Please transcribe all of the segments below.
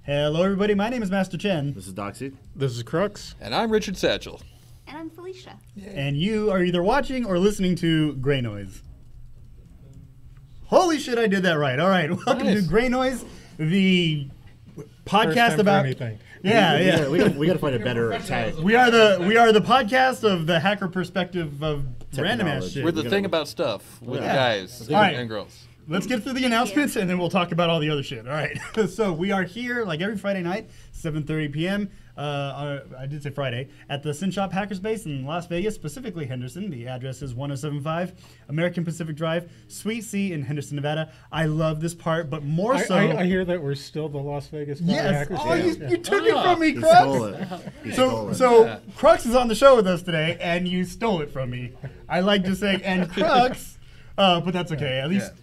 Hello, everybody. My name is Master Chen. This is Doxy. This is Crux. And I'm Richard Satchel. And I'm Felicia. And you are either watching or listening to Greynoise. Holy shit, I did that right. All right, welcome to Greynoise, the podcast about anything. Yeah. We got to find a better tag. We are the podcast of the hacker perspective of random ass shit. We're the thing about stuff with the guys and girls. Let's get through the announcements, and then we'll talk about all the other shit. All right. So we are here like every Friday night, 7:30 p.m. I did say Friday, at the Sin Shop Hackerspace in Las Vegas, specifically Henderson. The address is 1075 American Pacific Drive, Suite C in Henderson, Nevada. I love this part, but more so... I hear that we're still the Las Vegas Hackers. Oh, you took it from me, Crux. So Crux is on the show with us today, and you stole it from me. I like to say, and Crux... but that's okay.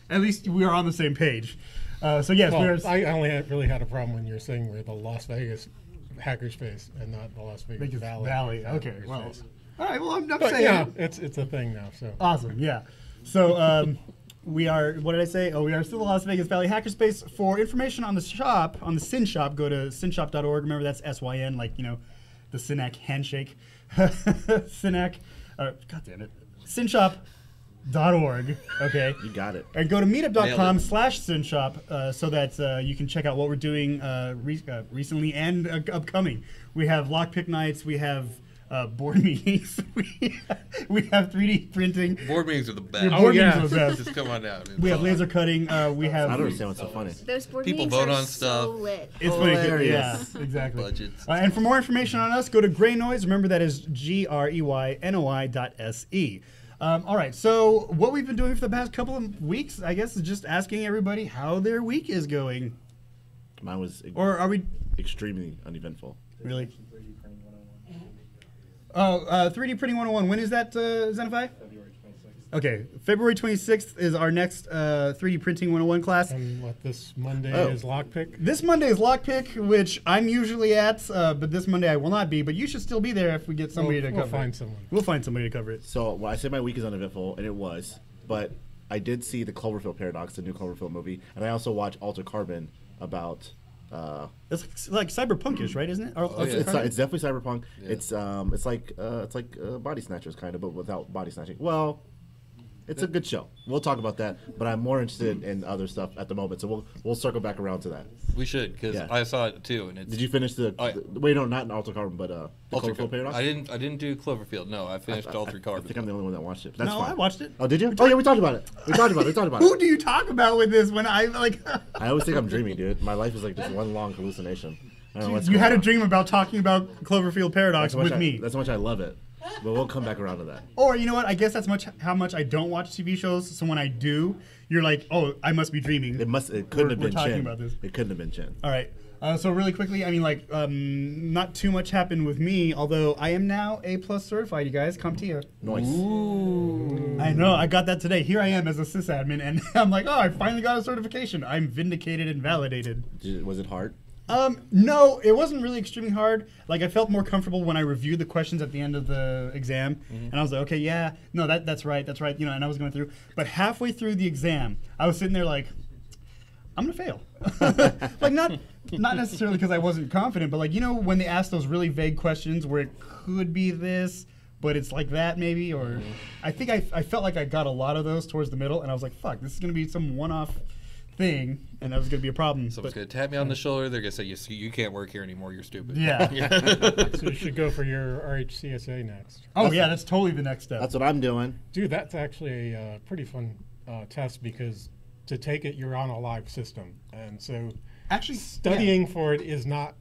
At least we are on the same page. So yes, I only really had a problem when you were saying we're the Las Vegas Hackerspace and not the Las Vegas Valley. Okay. Well, all right. Well, I'm saying yeah, it's a thing now. So awesome. Yeah. So we are. What did I say? Oh, we are still the Las Vegas Valley Hackerspace. For information on the shop, on the Sin Shop, go to sinshop.org. Remember that's SYN, like the Synac handshake. Synac. God damn it. Sinshop.org. Okay. You got it. And go to meetup.com/sinshop so that you can check out what we're doing recently and upcoming. We have lockpick nights. We have board meetings. we have 3D printing. Board meetings are the best. Board meetings are the best. Just come on down. We have laser cutting. We have. I don't understand what's so funny. Those board People meetings vote are on stuff. So lit. It's funny. Yeah, exactly. Budgets. And for more information on us, go to Greynoise. Remember that is GREYNOI.SE. All right, so what we've been doing for the past couple of weeks, I guess, is just asking everybody how their week is going. Mine was extremely uneventful. Really? Oh, 3D Printing 101. When is that, Zenify? February 26th. Okay, February 26th is our next 3D Printing 101 class. And what, this Monday is lockpick? This Monday is lockpick, which I'm usually at, but this Monday I will not be. But you should still be there if we get somebody to cover it. We'll find someone. We'll find somebody to cover it. So I say my week is uneventful, and it was, but I did see the Cloverfield Paradox, the new Cloverfield movie, and I also watched Altered Carbon about... it's like cyberpunkish, right? Isn't it? It's definitely cyberpunk. Yeah. It's like Body Snatchers kind of, but without body snatching. Well, it's a good show. We'll talk about that, but I'm more interested in other stuff at the moment. So we'll circle back around to that. We should, because I saw it too. And did you finish wait, no, not in Altered Carbon, but the Cloverfield Paradox? I didn't do Cloverfield. No, I finished Altered Carbon. I think I'm the only one that watched it. That's fine. I watched it. Oh, did you? Oh yeah, we talked about it. We talked about it. Who do you talk about with this when I like? I always think I'm dreaming, dude. My life is like just one long hallucination. I don't know what's you had on. a dream about talking about Cloverfield Paradox with me. That's how much I love it. But we'll come back around to that. Or you know what? I guess that's how much I don't watch TV shows. So when I do, you're like, oh, I must be dreaming. It couldn't have been talking Chin. About this. It couldn't have been Chin. All right. So really quickly, I mean, not too much happened with me, although I am now A+ certified, you guys. CompTIA. Nice. Ooh. I know. I got that today. Here I am as a sysadmin, and I'm like, oh, I finally got a certification. I'm vindicated and validated. Was it hard? No, it wasn't really extremely hard. Like, I felt more comfortable when I reviewed the questions at the end of the exam, and I was like, okay, yeah, no, that's right, and I was going through. But halfway through the exam, I was sitting there like, I'm gonna fail. Like, not necessarily because I wasn't confident, but like, when they ask those really vague questions where it could be this, but it's like that maybe, or I think I felt like I got a lot of those towards the middle, and I was like, fuck, this is gonna be some one-off thing, and that was going to be a problem. Someone's going to tap me on the shoulder. They're going to say, you can't work here anymore. You're stupid. Yeah. So you should go for your RHCSA next. That's totally the next step. That's what I'm doing. Dude, that's actually a pretty fun test because to take it, you're on a live system, and so Actually, studying for it is not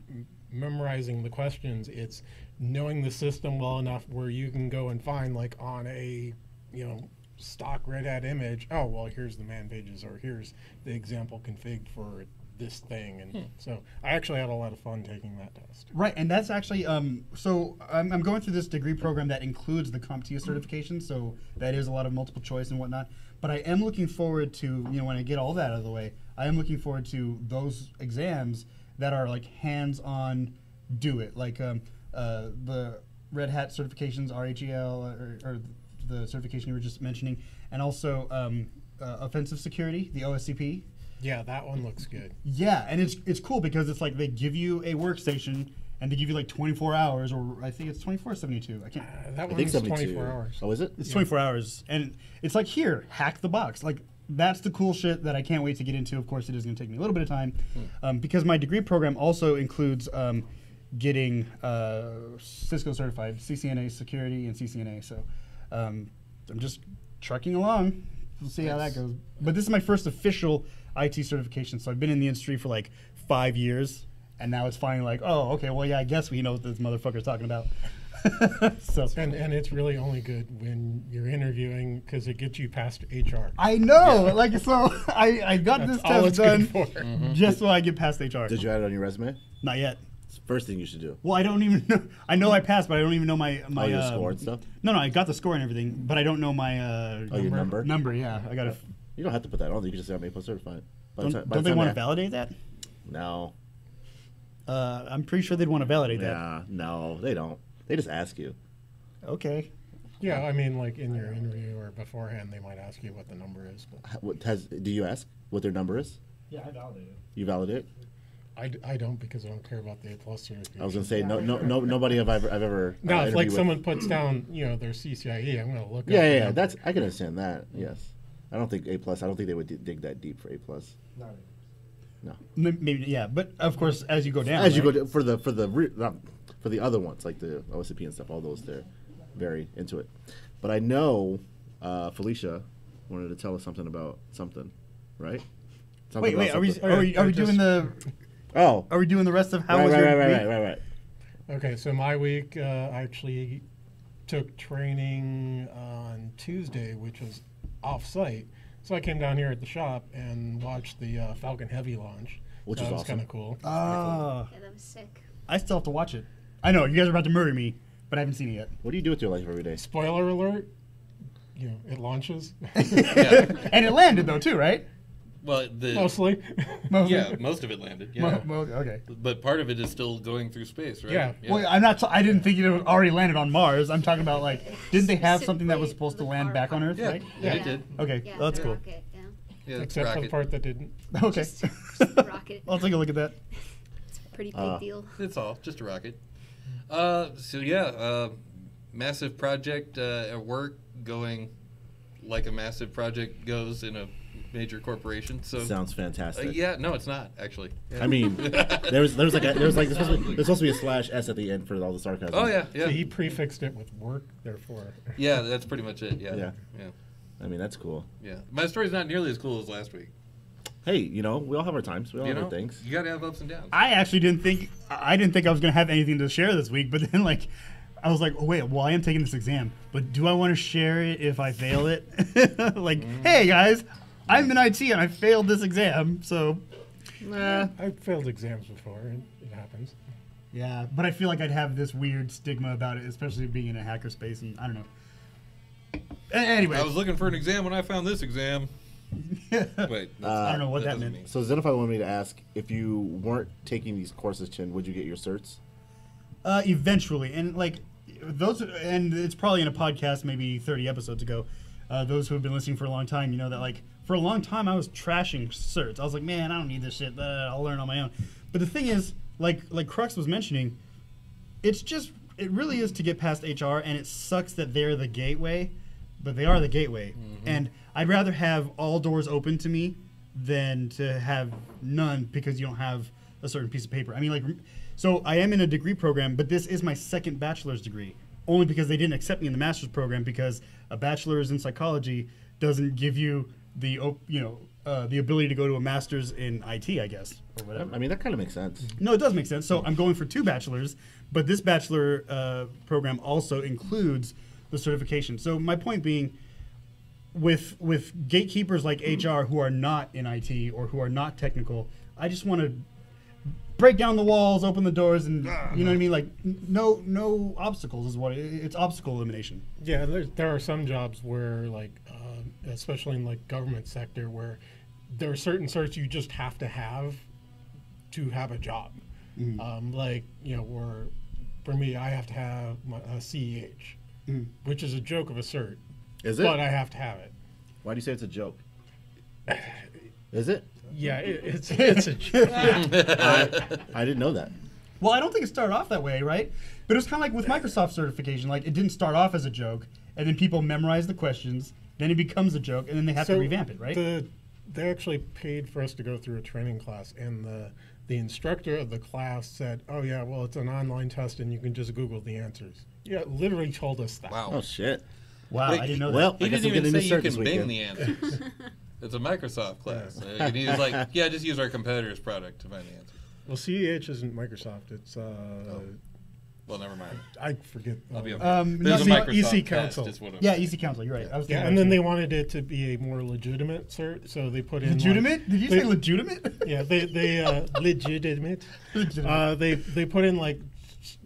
memorizing the questions. It's knowing the system well enough where you can go and find, like, on a stock Red Hat image, oh well, here's the man pages, or here's the example config for this thing. And so I actually had a lot of fun taking that test. Right, and that's actually so I'm going through this degree program that includes the CompTIA certification, so that is a lot of multiple choice and whatnot. But I am looking forward to, when I get all that out of the way, I am looking forward to those exams that are like hands-on, do it, like the Red Hat certifications, RHEL, or the certification you were just mentioning, and also offensive security, the OSCP. Yeah, that one looks good. Yeah, and it's cool because it's like they give you a workstation and they give you like 24 hours, or I think it's 24 or 72. I can't. That I one think is 72. 24 hours. Oh, is it? It's 24 hours, and it's like, here, hack the box. Like, that's the cool shit that I can't wait to get into. Of course, it is going to take me a little bit of time, because my degree program also includes getting Cisco certified, CCNA security and CCNA. So I'm just trucking along. We'll see how that goes. But this is my first official IT certification, so I've been in the industry for like 5 years, and now it's finally like, oh, okay, well, yeah, I guess we know what this motherfucker's talking about. So, and it's really only good when you're interviewing because it gets you past HR. I know, like, so I got That's this all test it's done good for. just so I get past HR. Did you add it on your resume? Not yet. It's the first thing you should do. Well, I don't even know. I know I passed, but I don't even know my Your score and stuff? No, I got the score and everything, but I don't know my your number? Number, yeah. I got to. You don't have to put that on. You can just say I'm A+ certified. Don't they want to validate that? No. I'm pretty sure they'd want to validate that. Yeah, no, they don't. They just ask you. Okay. Yeah, I mean, like in your interview or beforehand, they might ask you what the number is. But Do you ask what their number is? Yeah, I validate it. You validate? I don't, because I don't care about the A+ certification. I was gonna say nobody I've ever. Now, if like interviewed someone puts down their CCIE, I'm gonna look. Yeah, up yeah, the that's I can understand that. Yes, I don't think A+. I don't think they would dig that deep for A+. No. Maybe, yeah, but of course, as you go down, As you go for the other ones like the OSCP and stuff, all those they're very into it. But I know Felicia wanted to tell us something about something, right? Something Wait, about are something. we doing the? Oh, Are we doing the rest of how was your week? right. Okay, so my week, I actually took training on Tuesday, which was off-site. So I came down here at the shop and watched the Falcon Heavy launch. Which so is that was awesome. kind of cool. Oh, Yeah, that was sick. I still have to watch it. I know you guys are about to murder me, but I haven't seen it yet. What do you do with your life every day? Spoiler alert, it launches. Yeah. And it landed though too, right? Well, Mostly. yeah, most of it landed. Yeah, Okay. but part of it is still going through space, right? Yeah. Well, I'm not. I didn't think it had already landed on Mars. I'm talking about like, didn't they have something that was supposed to land back on Earth? Yeah, Right? yeah, it did. Okay, Yeah, well, that's the cool. rocket, yeah. Yeah, it's Except for the rocket. part that didn't. Okay, Just the rocket. I'll take a look at that. It's a pretty big deal. It's all just a rocket. Massive project at work, going like a massive project goes in a major corporation. So Sounds fantastic. yeah, no, it's not actually. Yeah. I mean, there's supposed to be a /s at the end for all the sarcasm. Oh yeah, So yeah, he prefixed it with work, therefore. yeah. That's pretty much it. Yeah, Yeah. yeah, I mean, that's cool. yeah. My story's not nearly as cool as last week. Hey, we all have our times. We all You have know, our things. you gotta have ups and downs. I actually didn't think I was gonna have anything to share this week, but then like, I was like, oh wait, well I am taking this exam, but do I want to share it if I fail it? Like, hey guys, I'm in IT and I failed this exam, so. Nah. I've failed exams before, and it happens. Yeah, but I feel like I'd have this weird stigma about it, especially being in a hacker space, and I don't know. Anyway, I was looking for an exam when I found this exam. Wait, I don't know what that doesn't meant. mean- So Zenify wanted me to ask, if you weren't taking these courses, Chin, would you get your certs? Eventually, and like those, and it's probably in a podcast maybe 30 episodes ago. Those who have been listening for a long time, you know that like for a long time I was trashing certs. I was like, man, I don't need this shit. I'll learn on my own. But the thing is, like Crux was mentioning, it really is to get past HR, and it sucks that they're the gateway, but they are the gateway. Mm-hmm. And I'd rather have all doors open to me than to have none because you don't have a certain piece of paper. I mean, like, so I am in a degree program, but this is my second bachelor's degree, only because they didn't accept me in the master's program because a bachelor's in psychology doesn't give you the the ability to go to a master's in IT, I guess, or whatever. I mean, that kind of makes sense. No, it does make sense. So I'm going for 2 bachelors, but this bachelor program also includes the certification. So my point being, with gatekeepers like HR who are not in IT or who are not technical, I just want to break down the walls, open the doors, and you know what I mean. Like no obstacles is what it's obstacle elimination. Yeah, there are some jobs where, like, especially in like government sector, where there are certain certs you just have to have a job. Like, you know, where for me, I have to have a CEH, which is a joke of a cert. Is it? But I have to have it. Why do you say it's a joke? Is it? Yeah, it's a joke. I didn't know that. Well, I don't think it started off that way, right? But it was kind of like with Microsoft certification. Like, it didn't start off as a joke, and then people memorize the questions, then it becomes a joke, and then they have to revamp it, right? They actually paid for us to go through a training class, and the instructor of the class said, "Oh yeah, well, it's an online test, and you can just Google the answers." Yeah, literally told us that. Wow. Oh shit. Wow, Wait, I didn't know Well, that. He I guess didn't I'm even getting say a you cert this can bing weekend. the answers. It's a Microsoft class. And he was like, yeah, just use our competitor's product to find the answer. Well, CEH isn't Microsoft. It's Well, never mind. I forget. I'll be okay. no, There's a no, Microsoft EC test, Council. is what I'm Yeah, saying. Easy Council. You're right. I was thinking Yeah, about and then it. they wanted it to be a more legitimate cert, so they put in Legitimate? Did you say legitimate? Yeah, they legitimate. Legitimate. They put in like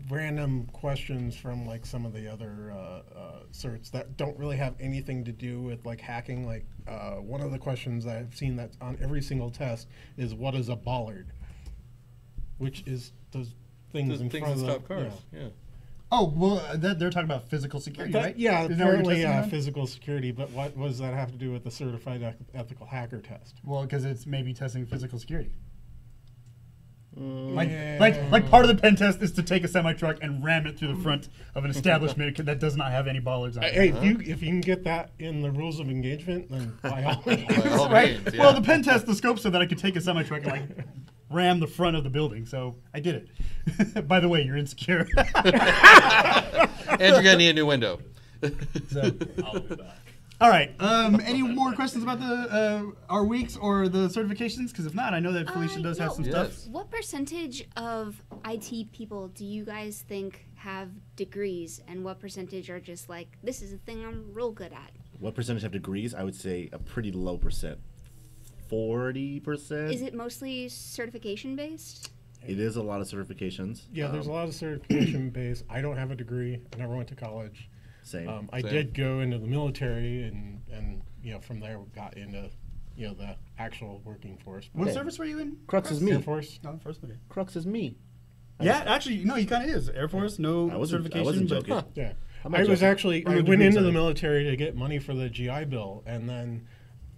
random questions from like some of the other certs that don't really have anything to do with like hacking. Like one of the questions I've seen that's on every single test is, what is a bollard? Which is those things Those in things front that of stop cars. Yeah. Oh, well, they're talking about physical security, right? Yeah, Isn't that what you're apparently testing on? physical security, but what does that have to do with the certified ethical hacker test? Well, because it's maybe testing physical security. Yeah. Like part of the pen test is to take a semi truck and ram it through the front of an establishment that does not have any bollards on it. Hey, if you can get that in the rules of engagement, then by all means. By all Right? means, Well, yeah. the pen test, the scope said that I could take a semi truck and like ram the front of the building, so I did it. By the way, you're insecure. And you're going to need a new window. So, I'll be back. all right. Any more questions about the our weeks or the certifications? Because if not, I know that Felicia does have some Yes. stuff. What percentage of IT people do you guys think have degrees, and what percentage are just like, this is a thing I'm real good at? What percentage have degrees? I would say a pretty low percent. 40%. Is it mostly certification based? It is a lot of certifications. Yeah, there's a lot of certification based. I don't have a degree. I never went to college. Same. I Same. did go into the military, and you know, from there got into, you know, the actual working force. What Okay. service were you in? Crux is Air me. Force. No, first okay. Crux is me. Yeah, actually, no, he kind of is. Air Force, no I wasn't certification. but- joking. Yeah, I'm not I was joking. actually. Or I a went degree, into sorry. the military to get money for the GI Bill, and then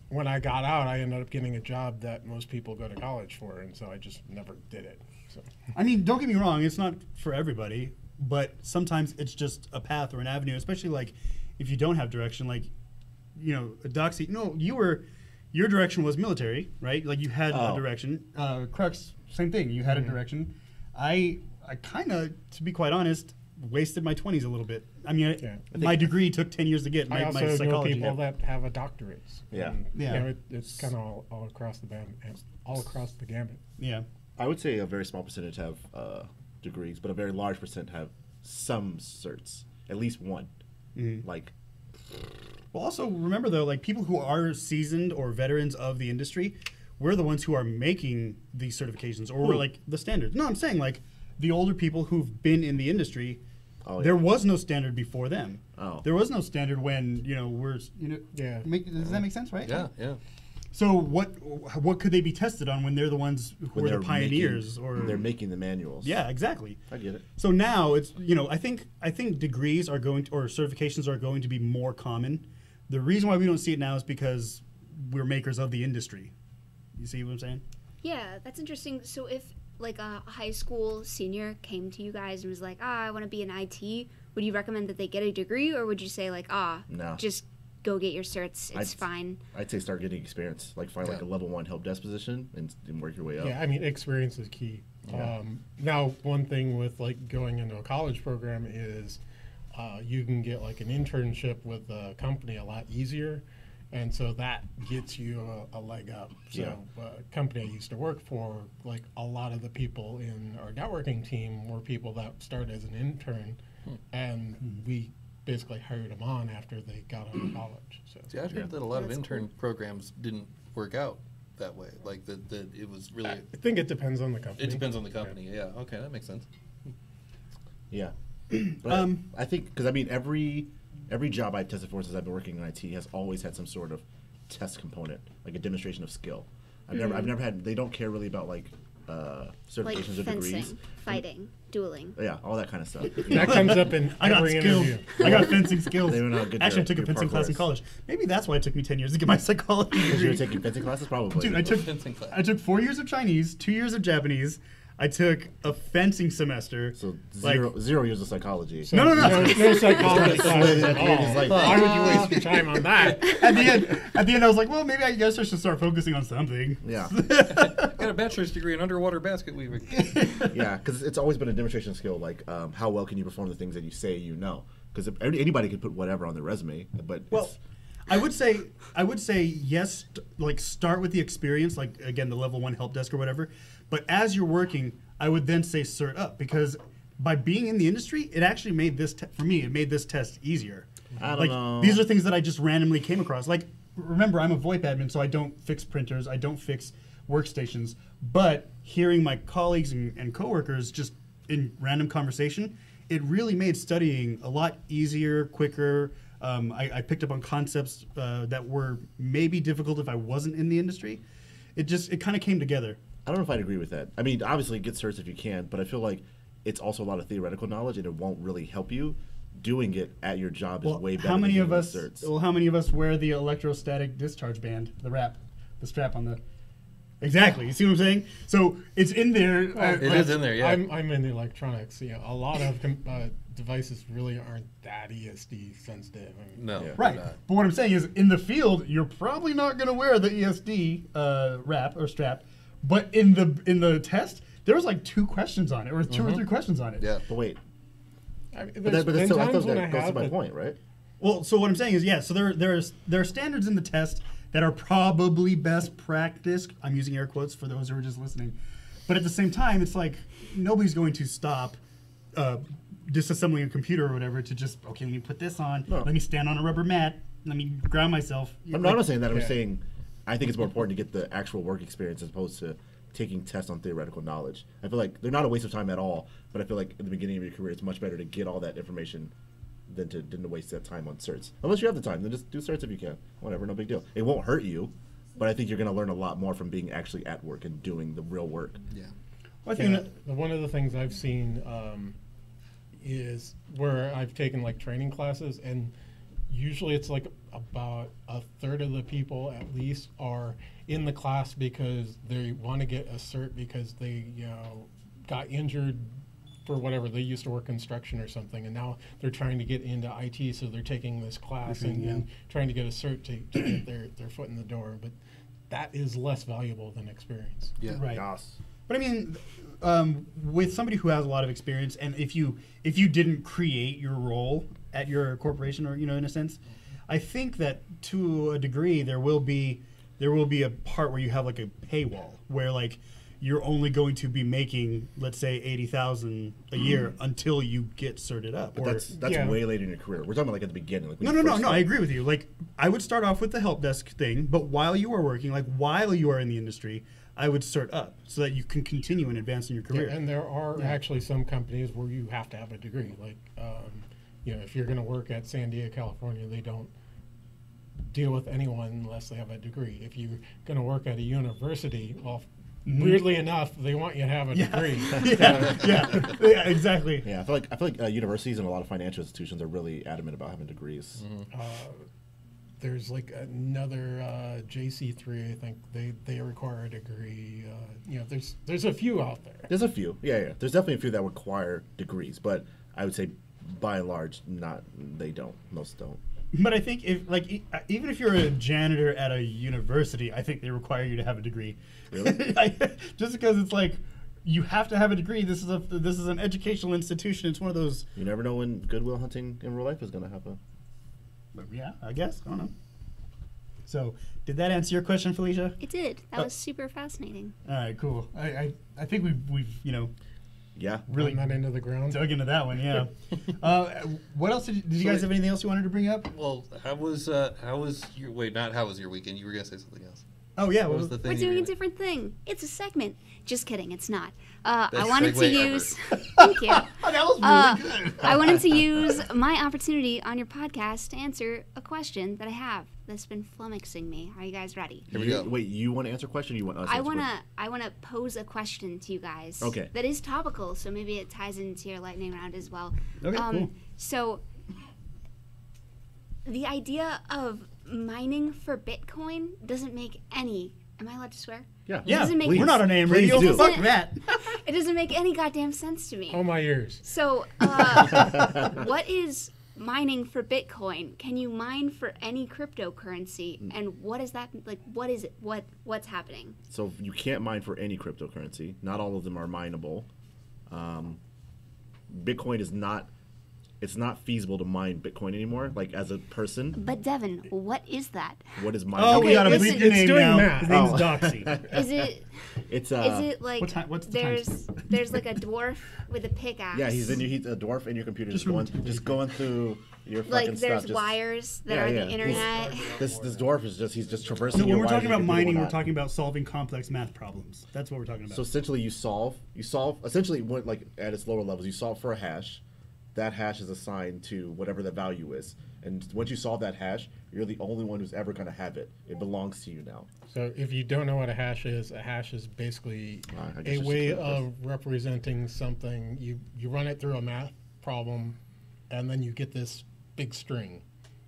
when I got out, I ended up getting a job that most people go to college for, and so I just never did it. So I mean, don't get me wrong, it's not for everybody, but sometimes it's just a path or an avenue, especially like if you don't have direction, like, you know, a doxy. No, your direction was military, right? Like you had a Oh. direction. Crux, same thing. You had a direction. I kind of, to be quite honest, wasted my 20s a little bit. I mean, Yeah. my degree took 10 years to get. I My also know psychology. people that have a doctorate. Yeah. And, Yeah. You know, it's kind of all across the band, all across the gambit. Yeah. I would say a very small percentage have degrees, but a very large percent have some certs. At least one. Like, Well, also remember though, like people who are seasoned or veterans of the industry, we're the ones who are making these certifications, or we're like the standards. No, I'm saying like the older people who've been in the industry. Oh, yeah. There was no standard before them. Oh. There was no standard when we're Yeah. Does that make sense, right? Yeah, yeah. So what could they be tested on when they're the ones who when are the they're pioneers making, or they're making the manuals. yeah, exactly. I get it. So now it's I think degrees are going to, or certifications are going to be more common. The reason why we don't see it now is because we're makers of the industry. You see what I'm saying? Yeah, that's interesting. So if like a high school senior came to you guys and was like, I want to be in IT, would you recommend that they get a degree, or would you say like, No. just go get your certs, it's fine? I'd say start getting experience. Like find like a level 1 help desk position and work your way up. Yeah, I mean, experience is key. Now, one thing with like going into a college program is you can get like an internship with a company a lot easier, And so that gets you a leg up. So a company I used to work for, like a lot of the people in our networking team were people that started as an intern, and we basically hired them on after they got out of college. So See, I've heard that a lot of intern programs didn't work out that way. Like that it was really. I think it depends on the company. It depends on the company. Yeah. Okay, that makes sense. Yeah. But I think because I mean every job I've tested for since I've been working in IT has always had some sort of test component, like a demonstration of skill. I've never had. They don't care really about like certifications Like or fencing, degrees. fighting, dueling. Yeah, all that kind of stuff. That comes up in I got every skills. interview. I got fencing skills. They don't know how good Actually, I your- took a your fencing class parkour in is. college. Maybe that's why it took me 10 years to get my psychology Because you were degree. taking fencing classes, probably. Dude, I took Fencing class. 4 years of Chinese, 2 years of Japanese. I took a fencing semester. so like- zero years of psychology. So No. no psychology classes at all. It's like- Why would you waste your time on that? At the end, I was like, well, maybe I guess I should start focusing on something. Yeah, Got a bachelor's degree in underwater basket weaving. yeah, because it's always been a demonstration skill. Like, how well can you perform the things that you say you know? Because anybody can put whatever on their resume, but Well, it's, I would say yes. Like start with the experience, like again the level 1 help desk or whatever. But as you're working, I would then say cert up because by being in the industry, it actually made this for me. It made this test easier. I don't Like know. these are things that I just randomly came across. Like remember, I'm a VoIP admin, so I don't fix printers. I don't fix workstations. But hearing my colleagues and coworkers just in random conversation, it really made studying a lot easier, quicker. I picked up on concepts that were maybe difficult if I wasn't in the industry. It kind of came together. I don't know if I'd agree with that. I mean, obviously get certs if you can, but I feel like it's also a lot of theoretical knowledge, and it won't really help you. Doing it at your job is way better. how many than of getting us? certs. Well, how many of us wear the electrostatic discharge band, the strap on the? Exactly. You see what I'm saying? So it's in there. It is in there, yeah. I'm in electronics. A lot of devices really aren't that ESD sensitive. I mean, No. Yeah. Right. not. But what I'm saying is, in the field, you're probably not going to wear the ESD wrap or strap. But in the test, there was like 2 questions on it, or 2 or 3 questions on it. Yeah. But wait, I mean, but there's that's been still, I times thought when that I goes to have, my but point, right? Well, so what I'm saying is, yeah. So there are standards in the test that are probably best practice. I'm using air quotes for those who are just listening. But at the same time, it's like nobody's going to stop disassembling a computer or whatever to just okay. Let me put this on. No. Let me stand on a rubber mat. Let me ground myself. I'm not saying that. I'm Yeah. saying I think it's more important to get the actual work experience as opposed to taking tests on theoretical knowledge. I feel like they're not a waste of time at all, but I feel like at the beginning of your career, it's much better to get all that information than to waste that time on certs. Unless you have the time, then just do certs if you can. Whatever, no big deal. It won't hurt you, but I think you're going to learn a lot more from being actually at work and doing the real work. Yeah. Well, I think one of the things I've seen is where I've taken like training classes, and usually it's like about a third of the people at least are in the class because they want to get a cert because they got injured for whatever. They used to work construction or something, and now they're trying to get into IT, so they're taking this class and trying to get a cert to get their foot in the door. But that is less valuable than experience. Yeah. right. Yes. But I mean, with somebody who has a lot of experience, and if you didn't create your role at your corporation, or in a sense, I think that to a degree there will be a part where you have like a paywall where like you're only going to be making, let's say, 80,000 a year until you get certed up. But that's Yeah. way later in your career. We're talking about like at the beginning. Like when No, you no, first no. I start. agree with you. Like, I would start off with the help desk thing, but while you are working, like while you are in the industry, I would cert up so that you can continue and advance in your career. Yeah, and there are actually some companies where you have to have a degree. Like, if you're going to work at San Diego, California, they don't deal with anyone unless they have a degree. If you're going to work at a university, well, weirdly enough, they want you to have a degree. yeah, exactly. Yeah, I feel like universities and a lot of financial institutions are really adamant about having degrees. There's like another JC3, I think they require a degree. There's a few out there. There's a few, yeah. There's definitely a few that require degrees, but I would say by and large, they don't. Most don't. But I think even if you're a janitor at a university, I think they require you to have a degree. Really? Just because it's like you have to have a degree. This is an educational institution. It's one of those. You never know when Goodwill Hunting in real life is going to happen. Yeah, I guess. I don't know. So, did that answer your question, Felicia? It did. That was super fascinating. All right, cool. I think we've Yeah. really Not into the ground. dug into that one. Yeah. What else did you guys have anything else you wanted to bring up? Well, how was your not how was your weekend? You were gonna say something else. Oh yeah, What was the thing? We're you were doing a gonna- different thing. It's a segment. Just kidding. It's not. I Best wanted to segue use. Thank you. that was really good. I wanted to use my opportunity on your podcast to answer a question that I have that's been flummoxing me. Are you guys ready? Here we go. Wait, you want to answer a question? Or you want us? to I answer a wanna pose a question to you guys. Okay. That is topical, so maybe it ties into your lightning round as well. Okay, cool. So the idea of mining for Bitcoin doesn't make any. Am I allowed to swear? Yeah. Yeah, doesn't make we're not on AM Please radio. do. Fuck that. It doesn't make any goddamn sense to me. Oh my ears. So, what is mining for Bitcoin? Can you mine for any cryptocurrency? And what is that like? What is it? What's happening? So you can't mine for any cryptocurrency. Not all of them are mineable. Bitcoin is not. It's not feasible to mine Bitcoin anymore. Like as a person, But Devin, what is that? what is mining? Oh, we gotta it's- bleep your it's name doing now. math. His name's Oh. Doxy. Is it? It's Is it like what's the time there's like a dwarf with a pickaxe? yeah. He's a dwarf in your computer, Just just going through your fucking like there's stuff. wires that Yeah, are yeah. the internet. This dwarf is he's just traversing. No, your when we're wires talking in your about computer mining, we're whatnot. talking about solving complex math problems. That's what we're talking about. So essentially, you solve essentially what like at its lower levels. You solve for a hash. That hash is assigned to whatever the value is, and once you solve that hash, you're the only one who's ever going to have it. It belongs to you now. So if you don't know what a hash is basically I guess a it's way just of representing something. You run it through a math problem, and then you get this big string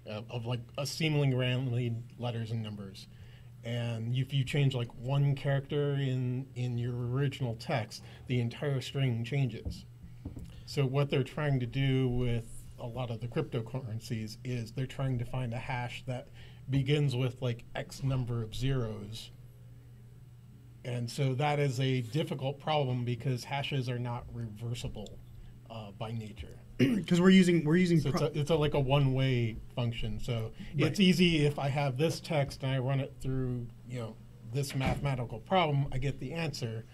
of like a seemingly randomly letters and numbers. And if you change like one character in your original text, the entire string changes. So what they're trying to do with a lot of the cryptocurrencies is they're trying to find a hash that begins with like X number of zeros. And so that is a difficult problem because hashes are not reversible by nature. because we're using So it's like a one-way function. So it's easy if I have this text and I run it through, this mathematical problem, I get the answer.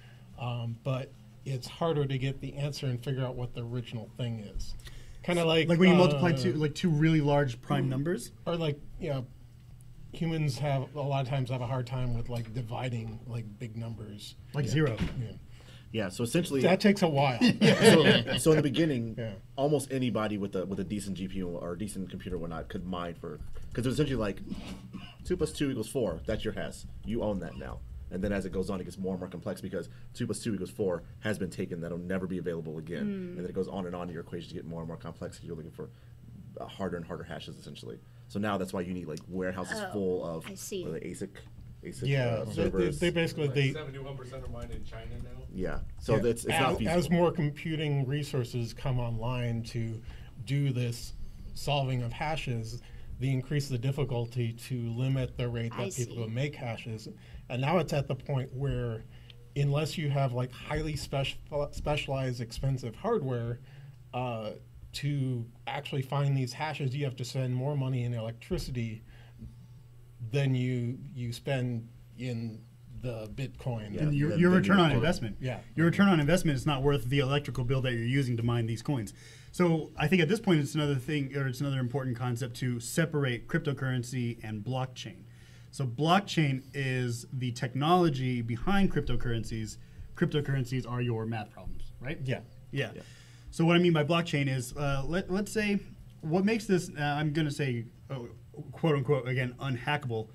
But it's harder to get the answer and figure out what the original thing is. Kind of like when you multiply two really large prime numbers. or like humans have a lot of times have a hard time with like dividing like big numbers. Like zero. Yeah. Yeah. So essentially, That takes a while. so in the beginning, Yeah. almost anybody with a decent GPU or a decent computer or whatnot could mine for, because it's essentially like 2 + 2 = 4. That's your hash. You own that now. And then as it goes on, it gets more and more complex because 2 + 2 = 4 has been taken. That'll never be available again. And then it goes on and on. Your equations get more and more complex because you're looking for harder and harder hashes essentially. So now that's why you need like warehouses full of I see. what are they, ASIC Yeah, servers. they basically Like they 71% are mined in China now. yeah. So yeah, it's not feasible. as more computing resources come online to do this solving of hashes, they increase the difficulty to limit the rate I that people see. will make hashes. And now it's at the point where, unless you have like highly specialized, expensive hardware, to actually find these hashes, you have to spend more money in electricity than you spend in the Bitcoin. Yeah. And your Then return you're on fine. investment. Yeah. Your return on investment is not worth the electrical bill that you're using to mine these coins. So I think at this point it's another thing, or it's another important concept to separate cryptocurrency and blockchain. So blockchain is the technology behind cryptocurrencies. Cryptocurrencies are your math problems, right? Yeah. Yeah. So what I mean by blockchain is, let's say, what makes this, I'm going to say, quote unquote, again, unhackable,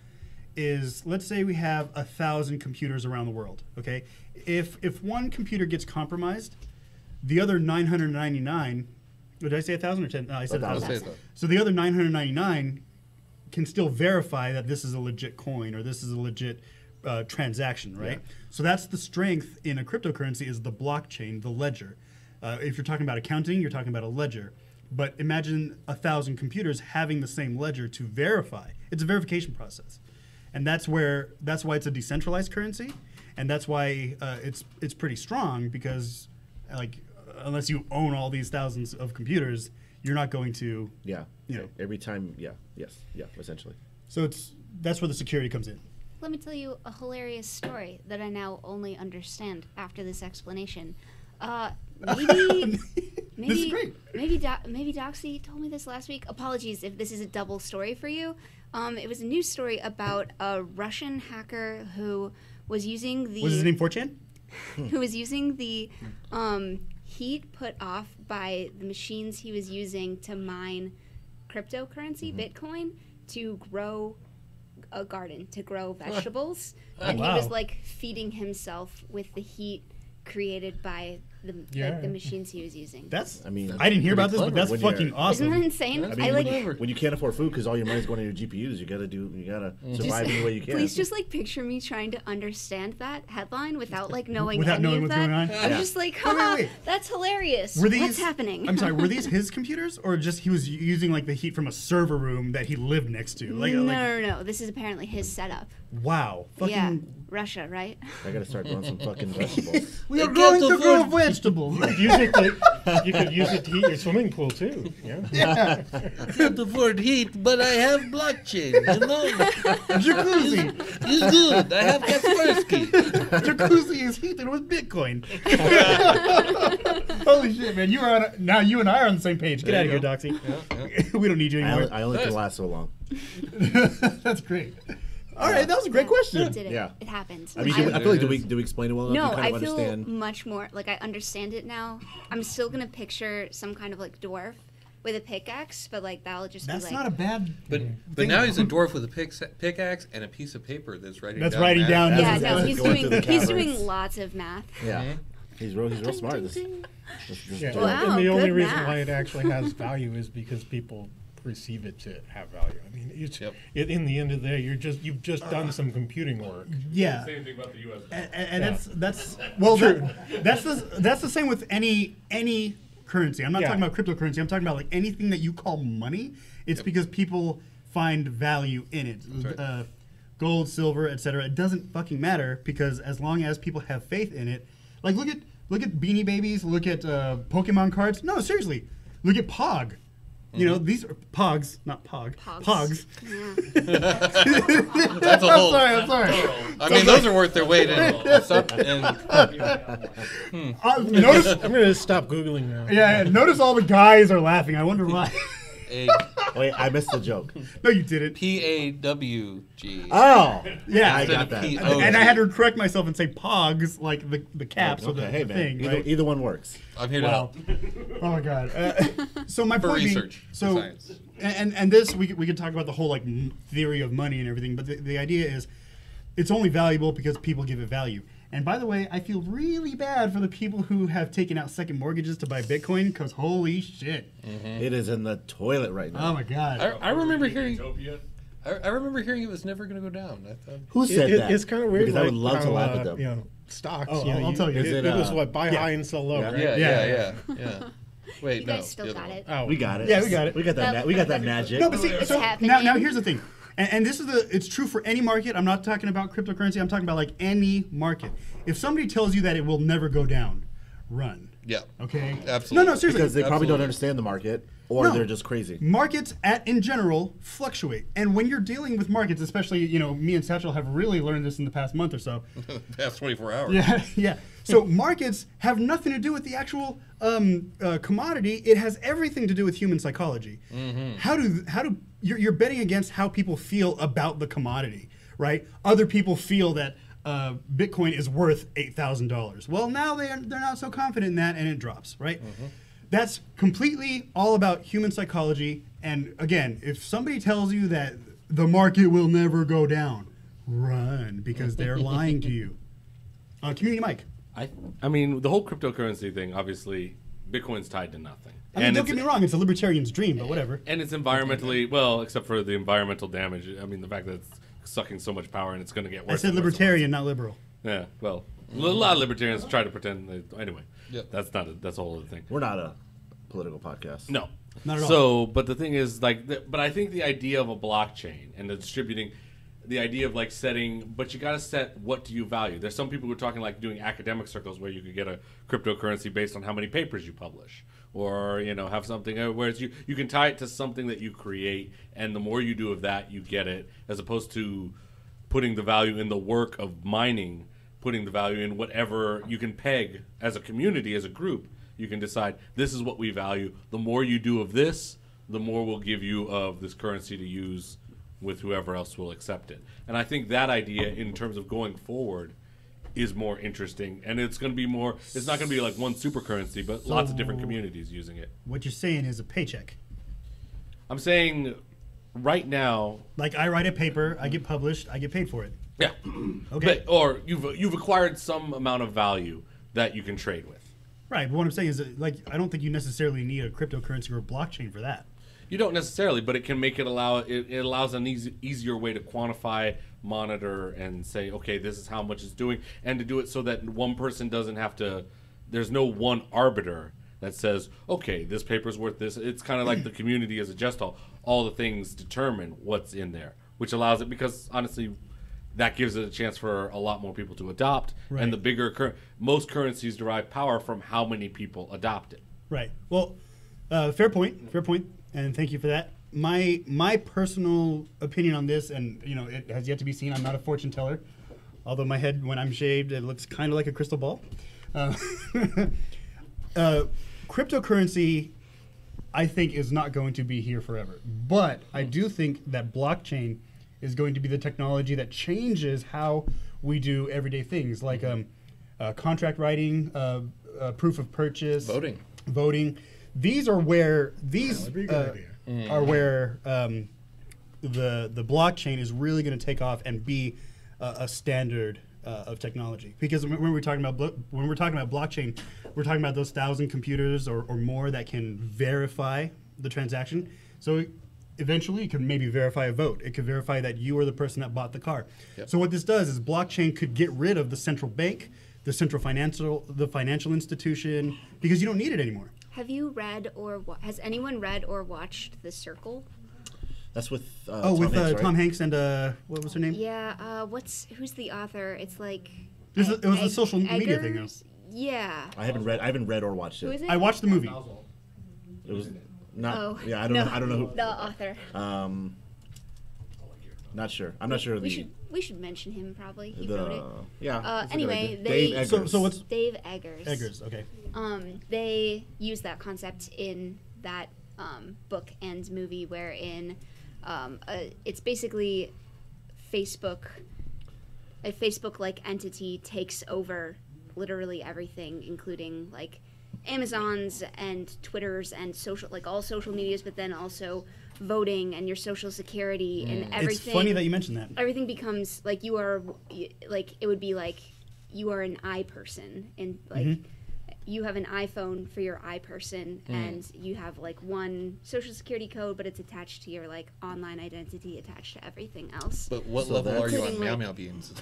is let's say we have 1,000 computers around the world. Okay, if one computer gets compromised, the other 999, did I say 1,000 or 10? No, I said 1,000. 1,000. Say that. So the other 999 can still verify that this is a legit coin or this is a legit transaction, right? Yeah. So that's the strength in a cryptocurrency is the blockchain, the ledger. If you're talking about accounting, you're talking about a ledger. But imagine 1,000 computers having the same ledger to verify. It's a verification process, and that's why it's a decentralized currency, and that's why it's pretty strong because, like, unless you own all these thousands of computers, you're not going to. Yeah. You know. Every time. Yeah. Yes. Yeah. Essentially. So it's that's where the security comes in. Let me tell you a hilarious story that I now only understand after this explanation. Maybe, This is great. maybe Doxy told me this last week. Apologies if this is a double story for you. It was a news story about a Russian hacker who was using the Was his name 4chan? who was using the heat put off by the machines he was using to mine cryptocurrency, Bitcoin, to grow a garden, to grow vegetables. And he was wow. like feeding himself with the heat created by the, Yeah. like, the machines he was using. That's. I mean, I didn't hear about this, but clever. that's When fucking you're- awesome. Isn't that insane? That's I mean, like clever. when you can't afford food because all your money's going to your GPUs, you gotta survive any way you can. Please just like picture me trying to understand that headline without like knowing Without any knowing of what's that. going on? I'm Yeah. just like, Wait, haha, wait. that's hilarious. Were these? What's happening? I'm sorry. Were these his computers, or just he was using like the heat from a server room that he lived next to? Like, No. This is apparently his setup. wow, fucking. Yeah, Russia, right? I gotta start growing some fucking vegetables. We are I going can't to grow afford- vegetables. You could use it to heat your swimming pool too. Yeah. Yeah, Can't afford heat, but I have blockchain. You know, jacuzzi. it's good. I have Kaspersky. Jacuzzi is heated with Bitcoin. Holy shit, man! You are on now. You and I are on the same page. Get There out of you here, go. Doxy. We don't need you anymore. I only can last so long. That's great. All right, that was a great You question. did it. Yeah. It happens. I mean, I- I feel like do we explain it well enough? no, You kind I of feel understand. much more like I understand it now. I'm still gonna picture some kind of like dwarf with a pickaxe, but like that'll just That's be like not a bad. But now he's a dwarf with a pickaxe and a piece of paper that's writing That's down. writing math. down. yeah, That's no, he's going through the doing caverns. lots of math. Yeah, he's real smart. This Yeah. Wow, and the only good reason math. why it actually has value is because people perceive it to have value. I mean, it's Yep. in the end of the day, you've just done some computing work. Yeah. Same thing about the U.S. And that's well, that's the same with any currency. I'm not Yeah. talking about cryptocurrency. I'm talking about like anything that you call money. It's because people find value in it. right. Gold, silver, etc. It doesn't fucking matter because as long as people have faith in it, like look at Beanie Babies, look at Pokemon cards. No, seriously, look at Pog. You know, these are Pogs, not Pog. Pogs. Pogs. Yeah. That's a whole. I'm sorry. I mean, those are worth their weight in. Notice, I'm going to stop Googling now. yeah, notice all the guys are laughing. I wonder why. Wait, I missed the joke. No, you didn't. PAWG. Oh, Yeah, I Instead got of that. P-O. and I had to correct myself and say Pogs, like the caps or Okay, the hey man, thing, either, right? either one works. I'm here to Wow. help. Oh my god. So my For point research, being, for so science. and this we could talk about the whole like theory of money and everything, but the idea is it's only valuable because people give it value. And by the way, I feel really bad for the people who have taken out second mortgages to buy Bitcoin because holy shit. It is in the toilet right now. Oh my god. I remember hearing. Utopia. I remember hearing it was never going to go down. I thought. Who said that? It's kind of weird. Because I would love to how, laugh at them. You know, stocks. Oh, you know, I'll tell you. It, Is was it, what buy yeah. high and sell low, Yeah. right? Yeah. Wait, You no. guys still the other got one. it. Oh, We got it. Yeah, we got it. We got that. We got that magic. No, but see, It's so happening. now here's the thing, and this is it's true for any market. I'm not talking about cryptocurrency. I'm talking about like any market. If somebody tells you that it will never go down, run. Yeah. Okay. Absolutely. No, seriously. because they probably don't Absolutely. understand the market, or No. they're just crazy. Markets in general fluctuate, and when you're dealing with markets, especially me and Satchel have really learned this in the past month or so. Past 24 hours. Yeah, yeah. So markets have nothing to do with the actual commodity. It has everything to do with human psychology. How do you're betting against how people feel about the commodity, right? Other people feel that Bitcoin is worth $8,000. Well, now they're not so confident in that, and it drops, right? That's completely all about human psychology. And again, if somebody tells you that the market will never go down, run because they're lying to you. Community Mike. I mean, the whole cryptocurrency thing, obviously, Bitcoin's tied to nothing. I mean, And don't it's- get me wrong, it's a libertarian's dream, but whatever. And it's environmentally, well, except for the environmental damage. I mean, the fact that it's sucking so much power and it's going to get worse. I said and worse and libertarian, not liberal. worse. Yeah, well, a lot of libertarians try to pretend. Anyway, Yep. that's a whole other thing. We're not a political podcast. No. Not at all. So, but the thing is, but I think the idea of a blockchain and the distributing, the idea of like setting, but you got to set what do you value. There's some people who are talking like doing academic circles where you could get a cryptocurrency based on how many papers you publish, or have something. Whereas you can tie it to something that you create, and the more you do of that, you get it, as opposed to putting the value in the work of mining, putting the value in whatever you can peg as a community, as a group. You can decide, this is what we value. The more you do of this, the more we'll give you of this currency to use with whoever else will accept it. And I think that idea, in terms of going forward, is more interesting. And it's going to be more, it's not going to be like one super currency, but lots of different communities using it. What you're saying is a paycheck. I'm saying right now, Like I write a paper, I get published, I get paid for it. yeah. Okay. Or you've acquired some amount of value that you can trade with. Right, but what I'm saying is that, like, I don't think you necessarily need a cryptocurrency or a blockchain for that. You don't necessarily, but it can make it allows an easier way to quantify, monitor, and say, okay, this is how much it's doing, and to do it so that one person doesn't have to. There's no one arbiter that says, okay, this paper's worth this. It's kind of like the community as a just all the things determine what's in there, which allows it, because honestly, that gives it a chance for a lot more people to adopt. Right. And the bigger most currencies derive power from how many people adopt it. Right. Well, fair point, and thank you for that. My personal opinion on this, and it has yet to be seen. I'm not a fortune teller, although my head, when I'm shaved, it looks kind of like a crystal ball. Cryptocurrency, I think, is not going to be here forever. But I do think that blockchain is going to be the technology that changes how we do everyday things, like contract writing, proof of purchase, voting. These are where the blockchain is really going to take off and be a standard of technology. Because when we're talking about blockchain, we're talking about those 1,000 computers or more that can verify the transaction. So eventually, it could maybe verify a vote. It could verify that you are the person that bought the car. Yep. So what this does is blockchain could get rid of the central bank, the financial institution, because you don't need it anymore. Have you read has anyone read or watched The Circle? That's with Tom Hanks, right? Tom Hanks and what was her name? Yeah, who's the author? It's like it was a social media thing, though. Yeah. I haven't read or watched it. Who is it? I watched the movie. It was not. Oh, yeah, I don't know who the author. Not sure. I'm not sure. We should mention him probably. He wrote it. Yeah. Anyway, Dave Eggers. So what's Dave Eggers? Eggers? Okay. They use that concept in that book and movie, wherein it's basically a Facebook-like entity takes over literally everything, including like Amazon's and Twitter's and all social medias, but then also voting and your social security and everything. It's funny that you mentioned that. Everything becomes like it would be like you are an iPerson, and like you have an iPhone for your iPerson, and you have like one social security code, but it's attached to your like online identity, attached to everything else. But what level are you on Meow Meow Beans?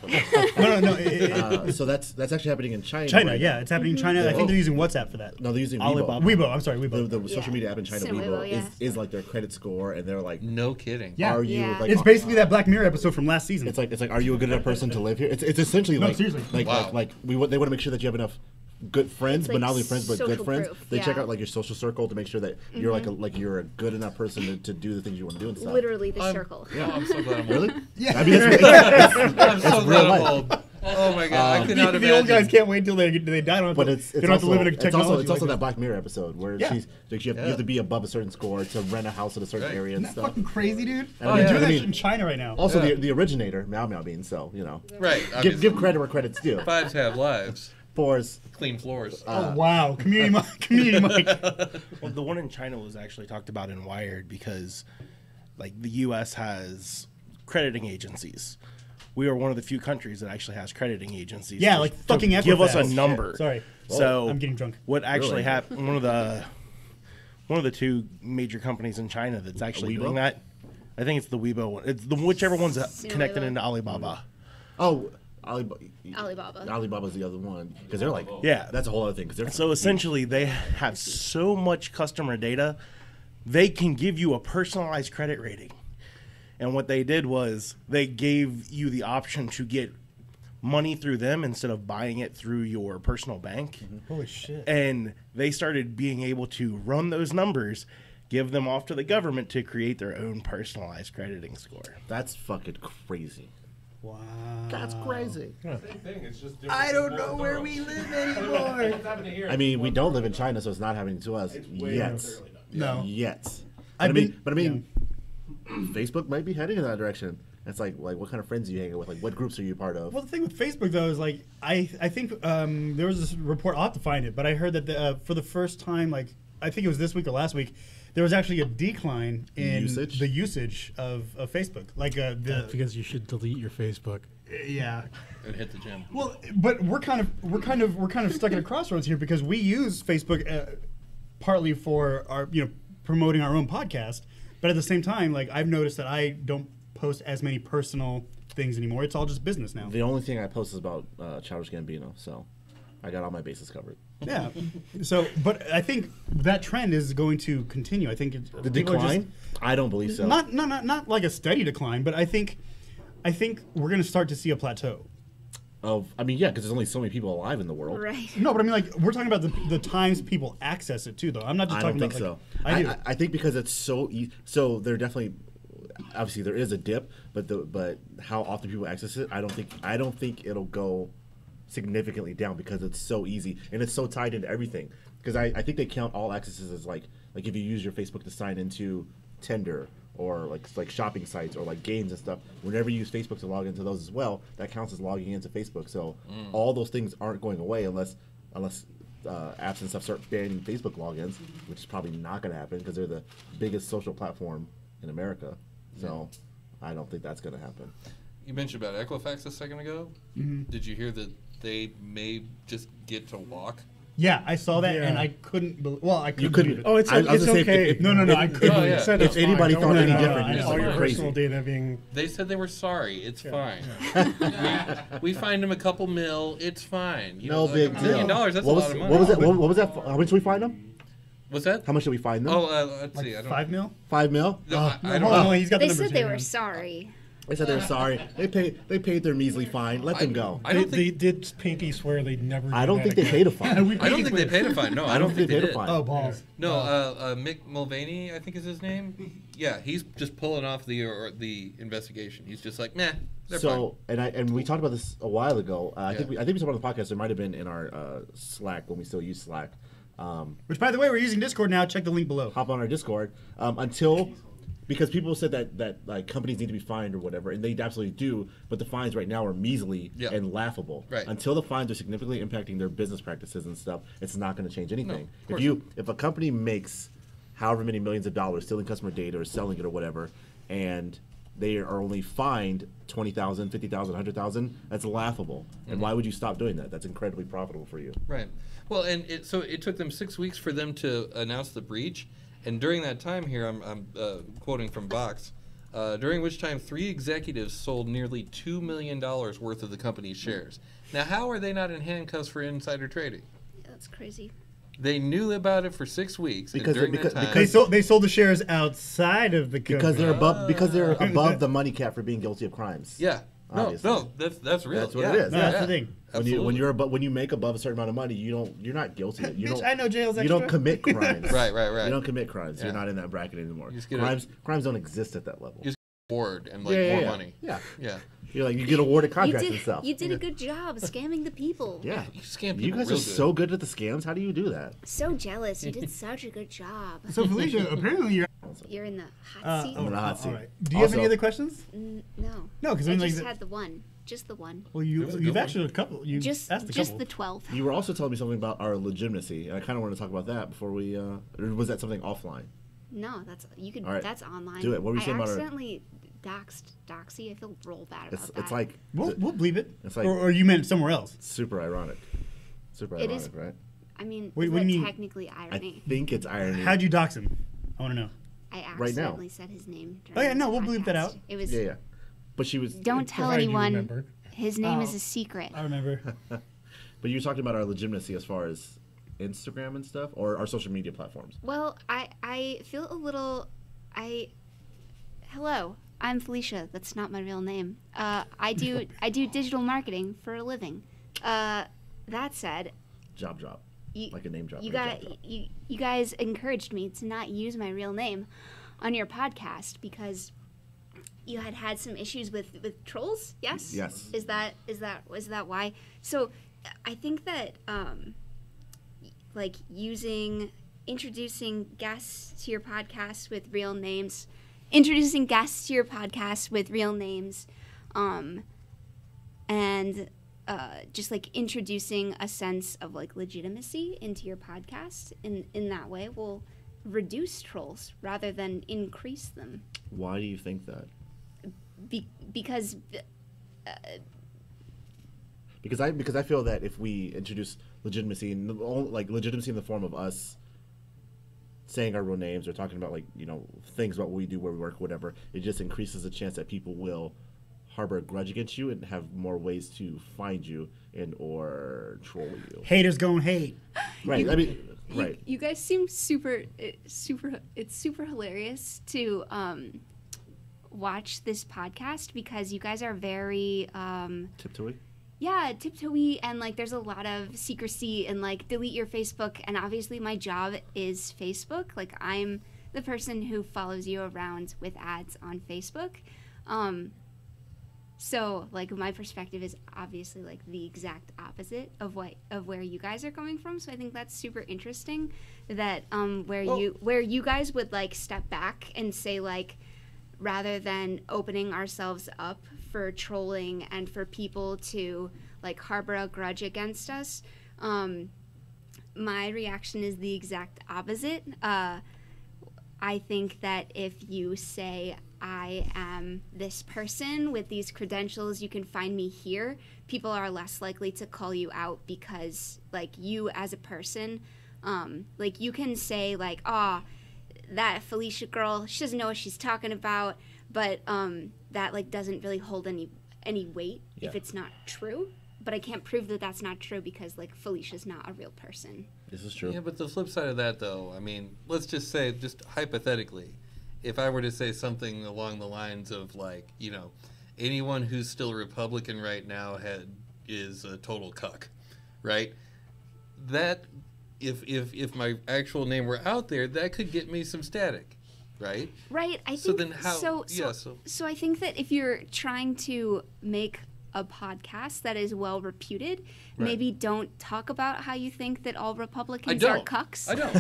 No. So that's actually happening in China. Right yeah, it's happening in China. I think they're using WhatsApp for that. No, they're using Weibo. Weibo. I'm sorry, Weibo. The social media app in China, Weibo, yeah. is like their credit score, and they're like, No kidding. Yeah. are you? Yeah. Like, It's basically that Black Mirror episode from last season. It's like, are you a good enough person to live here? It's essentially No, like, seriously. like Wow. they want to make sure that you have enough good friends, It's but like not only friends, but good social friends. proof, They check yeah. out like your social circle to make sure that you're like you're a good enough person to do the things you want to do and stuff. Literally the circle. Oh, I'm so glad I'm Really? old. Yeah. I mean, it's I'm so glad I'm life. old. Oh my god, I could not The old guys imagine. can't wait till they die. But it's they don't have to live in a technology. It's also like that Black Mirror episode where Yeah. she's like you have to be above a certain score to rent a house in a certain Right. area and Isn't that stuff. fucking crazy, dude? Oh, They're yeah. doing I that mean- shit in China right now. Also, Yeah. the originator, Meow Meow Bean. So Right. give credit where credit's due. Fives have lives. Fours. Clean floors. Oh wow, community mic. Well, the one in China was actually talked about in Wired because, like, the U.S. has crediting agencies. We are one of the few countries that actually has crediting agencies. Yeah, to- like to fucking give us a Equifax. number. Sorry. So I'm getting drunk. What actually Really? happened? One of the two major companies in China that's actually Weibo? doing that. I think it's the Weibo one. It's the whichever one's Sino connected Weibo. into Alibaba. Oh, Alibaba. Alibaba's the other one because they're like Yeah. that's a whole other thing. Because they're So essentially, they have so much customer data, they can give you a personalized credit rating. And what they did was they gave you the option to get money through them instead of buying it through your personal bank. Holy shit. And they started being able to run those numbers, give them off to the government to create their own personalized crediting score. That's fucking crazy. Wow. That's crazy. Same thing. It's just different. I don't know where we live anymore. What's happening here? I mean, we don't live in China, so it's not happening to us yet. No. Yet. I've But I mean, Facebook might be heading in that direction. It's like what kind of friends are you hanging with? Like, what groups are you part of? Well, the thing with Facebook though is like I think there was this report. I'll have to find it, but I heard that for the first time, like I think it was this week or last week, there was actually a decline in Usage? the usage of Facebook. Like That's because you should delete your Facebook. yeah. And hit the gym. Well, but we're kind of stuck at a crossroads here because we use Facebook partly for our promoting our own podcast, but at the same time, like I've noticed that I don't post as many personal things anymore. It's all just business now. The only thing I post is about Childish Gambino, so I got all my bases covered. Yeah. So, but I think that trend is going to continue. I think The decline? I don't believe so. Not like a steady decline, but I think we're going to start to see a plateau. I mean, yeah, because there's only so many people alive in the world. Right. No, but I mean, like we're talking about the times people access it too, though. I'm not just I talking don't think about. so. Like, I do. I think because it's so so they're definitely obviously there is a dip, but how often people access it, I don't think it'll go significantly down because it's so easy and it's so tied into everything. Because I think they count all accesses as like if you use your Facebook to sign into Tinder or like shopping sites or like games and stuff. Whenever you use Facebook to log into those as well, that counts as logging into Facebook. So all those things aren't going away unless apps and stuff start banning Facebook logins, which is probably not going to happen because they're the biggest social platform in America. So I don't think that's going to happen. You mentioned about Equifax a second ago. Mm-hmm. Did you hear that they may just get to walk? Yeah, I saw that and Yeah. I couldn't. I couldn't. You couldn't. believe it. Oh, it's I was it's gonna say, okay. if- No, I couldn't. Oh, yeah. Said If it's fine. anybody Don't thought worry any about different, it. it's all your crazy. personal data being They said they were sorry. It's fine. we find them a couple mil. It's fine. You know, No like big $1 million. deal. That's What a was, lot of money. what was that? What was that? How much did we find them? What's that? How much did we find them? Oh, let's see. I don't. $5 million. $5 million. No, I don't Hold know. on, he's got They the numbers said they here, were man. sorry. They said they were sorry. They paid their measly fine. Let them go. I don't they think. did pinky swear they'd never. I do don't that think they again. paid a fine. I don't think they paid a fine. No, I don't think they paid a did. fine. Oh balls. No, Mick Mulvaney, I think is his name. Yeah, he's just pulling off the investigation. He's just like, nah, they're fine. And we talked about this a while ago. I think we talked about it on the podcast. It might have been in our Slack when we still use Slack. Which, by the way, we're using Discord now. Check the link below. Hop on our Discord because people said that like companies need to be fined or whatever, and they absolutely do. But the fines right now are measly Yeah. and laughable. Right. Until the fines are significantly impacting their business practices and stuff, it's not going to change anything. of course If a company makes however many millions of dollars stealing customer data or selling it or whatever, and they are only fined $20,000, $50,000, $100,000, that's laughable. And why would you stop doing that? That's incredibly profitable for you. Right. Well, and it took them 6 weeks for them to announce the breach, and during that time here, I'm quoting from Vox, during which time 3 executives sold nearly $2 million worth of the company's shares. Now, how are they not in handcuffs for insider trading? That's crazy. They knew about it for 6 weeks, and during that time, They sold the shares outside of the company. Because they're above the money cap for being guilty of crimes. yeah. No, Obviously. no, that's real. That's what yeah. it is. No, that's the thing. Absolutely. When you make above a certain amount of money, you're not guilty. You Bitch, don't, I know jail's you extra. don't commit crimes. Right. You don't commit crimes. Yeah. You're not in that bracket anymore. just get Crimes don't exist at that level. You just Award and more money. Yeah. Yeah. You get awarded contracts you and stuff. did a good job scamming the people. Yeah. You scam people You guys real are good. so good at the scams. How do you do that? So jealous. You did such a good job. So Felicia, apparently you're. You're in the hot seat. I'm in a hot seat. All right. Do you have any Also- other questions? No. No, 'cause I I mean, like just the- had the one. Just the one. Well, That was a you've good one. actually a couple. You Just asked a just couple. the 12. You were also telling me something about our legitimacy, and I kind of want to talk about that before we. Or was that something offline? No, that's you can. All right. That's online. Do it. What were you I saying about our- accidentally doxed Doxy. I feel real bad about that. It's like We'll believe it. It's like- or you meant somewhere else. super ironic. Super It ironic, is- right? I mean, Wait, is what do that you mean? technically I irony? think it's irony. How'd you dox him? I want to know. I right now. accidentally said his name. Oh, yeah, during no, this we'll bleep that podcast. out. It was. Yeah. But she was. Don't tell provided you anyone. remember. His name is Oh. a secret. I remember. But you were talking about our legitimacy as far as Instagram and stuff, or our social media platforms. Well, I feel a little. Hello. I'm Felicia. That's not my real name. I do digital marketing for a living. That said, Job. Like a name drop. You or a got job drop. you guys encouraged me to not use my real name on your podcast because you had some issues with trolls. Yes. Yes. Is that why? So I think that like introducing guests to your podcast with real names, and just like introducing a sense of like legitimacy into your podcast in that way will reduce trolls rather than increase them. Why do you think that? Because I feel that if we introduce legitimacy in the form of us saying our real names or talking about things about what we do, where we work, whatever, it just increases the chance that people will harbor a grudge against you and have more ways to find you and or troll you. Haters gonna hate. Right. Right. You guys seem super. It's super hilarious to watch this podcast because you guys are very Tiptoey. Yeah, tiptoey, and like there's a lot of secrecy and like delete your Facebook, and obviously my job is Facebook. Like I'm the person who follows you around with ads on Facebook. So like my perspective is obviously like the exact opposite of where you guys are coming from. So I think that's super interesting that where you guys would like step back and say like, rather than opening ourselves up for trolling and for people to like harbor a grudge against us, my reaction is the exact opposite. I think that if you say, I am this person with these credentials, you can find me here, people are less likely to call you out because like you as a person, like you can say like, that Felicia girl, she doesn't know what she's talking about, but that like doesn't really hold any weight if it's not true. But I can't prove that that's not true because like Felicia's not a real person. This is true. Yeah, but the flip side of that, though, I mean, let's just say, just hypothetically, if I were to say something along the lines of like, anyone who's still Republican right now is a total cuck, right? That if my actual name were out there, that could get me some static, right? Right. I think so. Then how? So I think that if you're trying to make a podcast that is well reputed, maybe don't talk about how you think that all Republicans are cucks. I don't.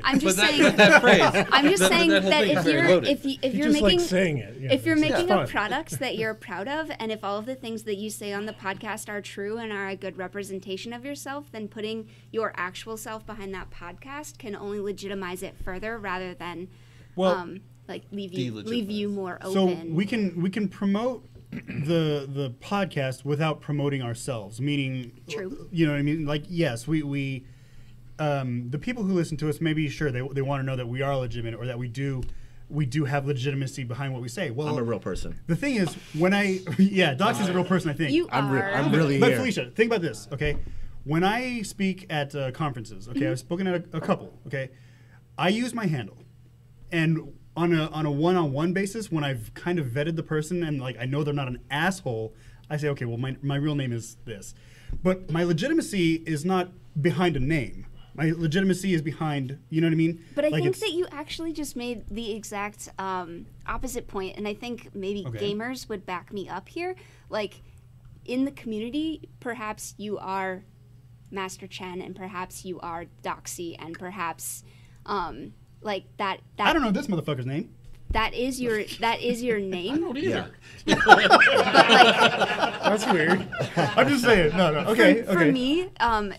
I'm just saying that phrase. I'm just saying that whole that thing is very loaded. if you're just making like saying it, if you're making fun. a product that you're proud of, and if all of the things that you say on the podcast are true and are a good representation of yourself, then putting your actual self behind that podcast can only legitimize it further rather than like leave you more open. So we can promote the podcast without promoting ourselves, meaning, True. You know what I mean? Like, yes, we the people who listen to us, maybe sure they want to know that we are legitimate or that we do have legitimacy behind what we say. Well, I'm a real person. The thing is, Dox is a real person, I think. You I'm are. really But here. Felicia, think about this, okay? When I speak at conferences, okay, I've spoken at a couple, okay, I use my handle, and on a one-on-one basis, when I've kind of vetted the person and like I know they're not an asshole, I say, okay, well my real name is this, but my legitimacy is not behind a name. My legitimacy is behind, you know what I mean? But I like think that you actually just made the exact opposite point, and I think maybe gamers would back me up here. Like, in the community, perhaps you are Master Chen, and perhaps you are Doxy, and perhaps like that. I don't know this motherfucker's name. That is your name. I don't either. That's weird. I'm just saying. No. Okay. For me,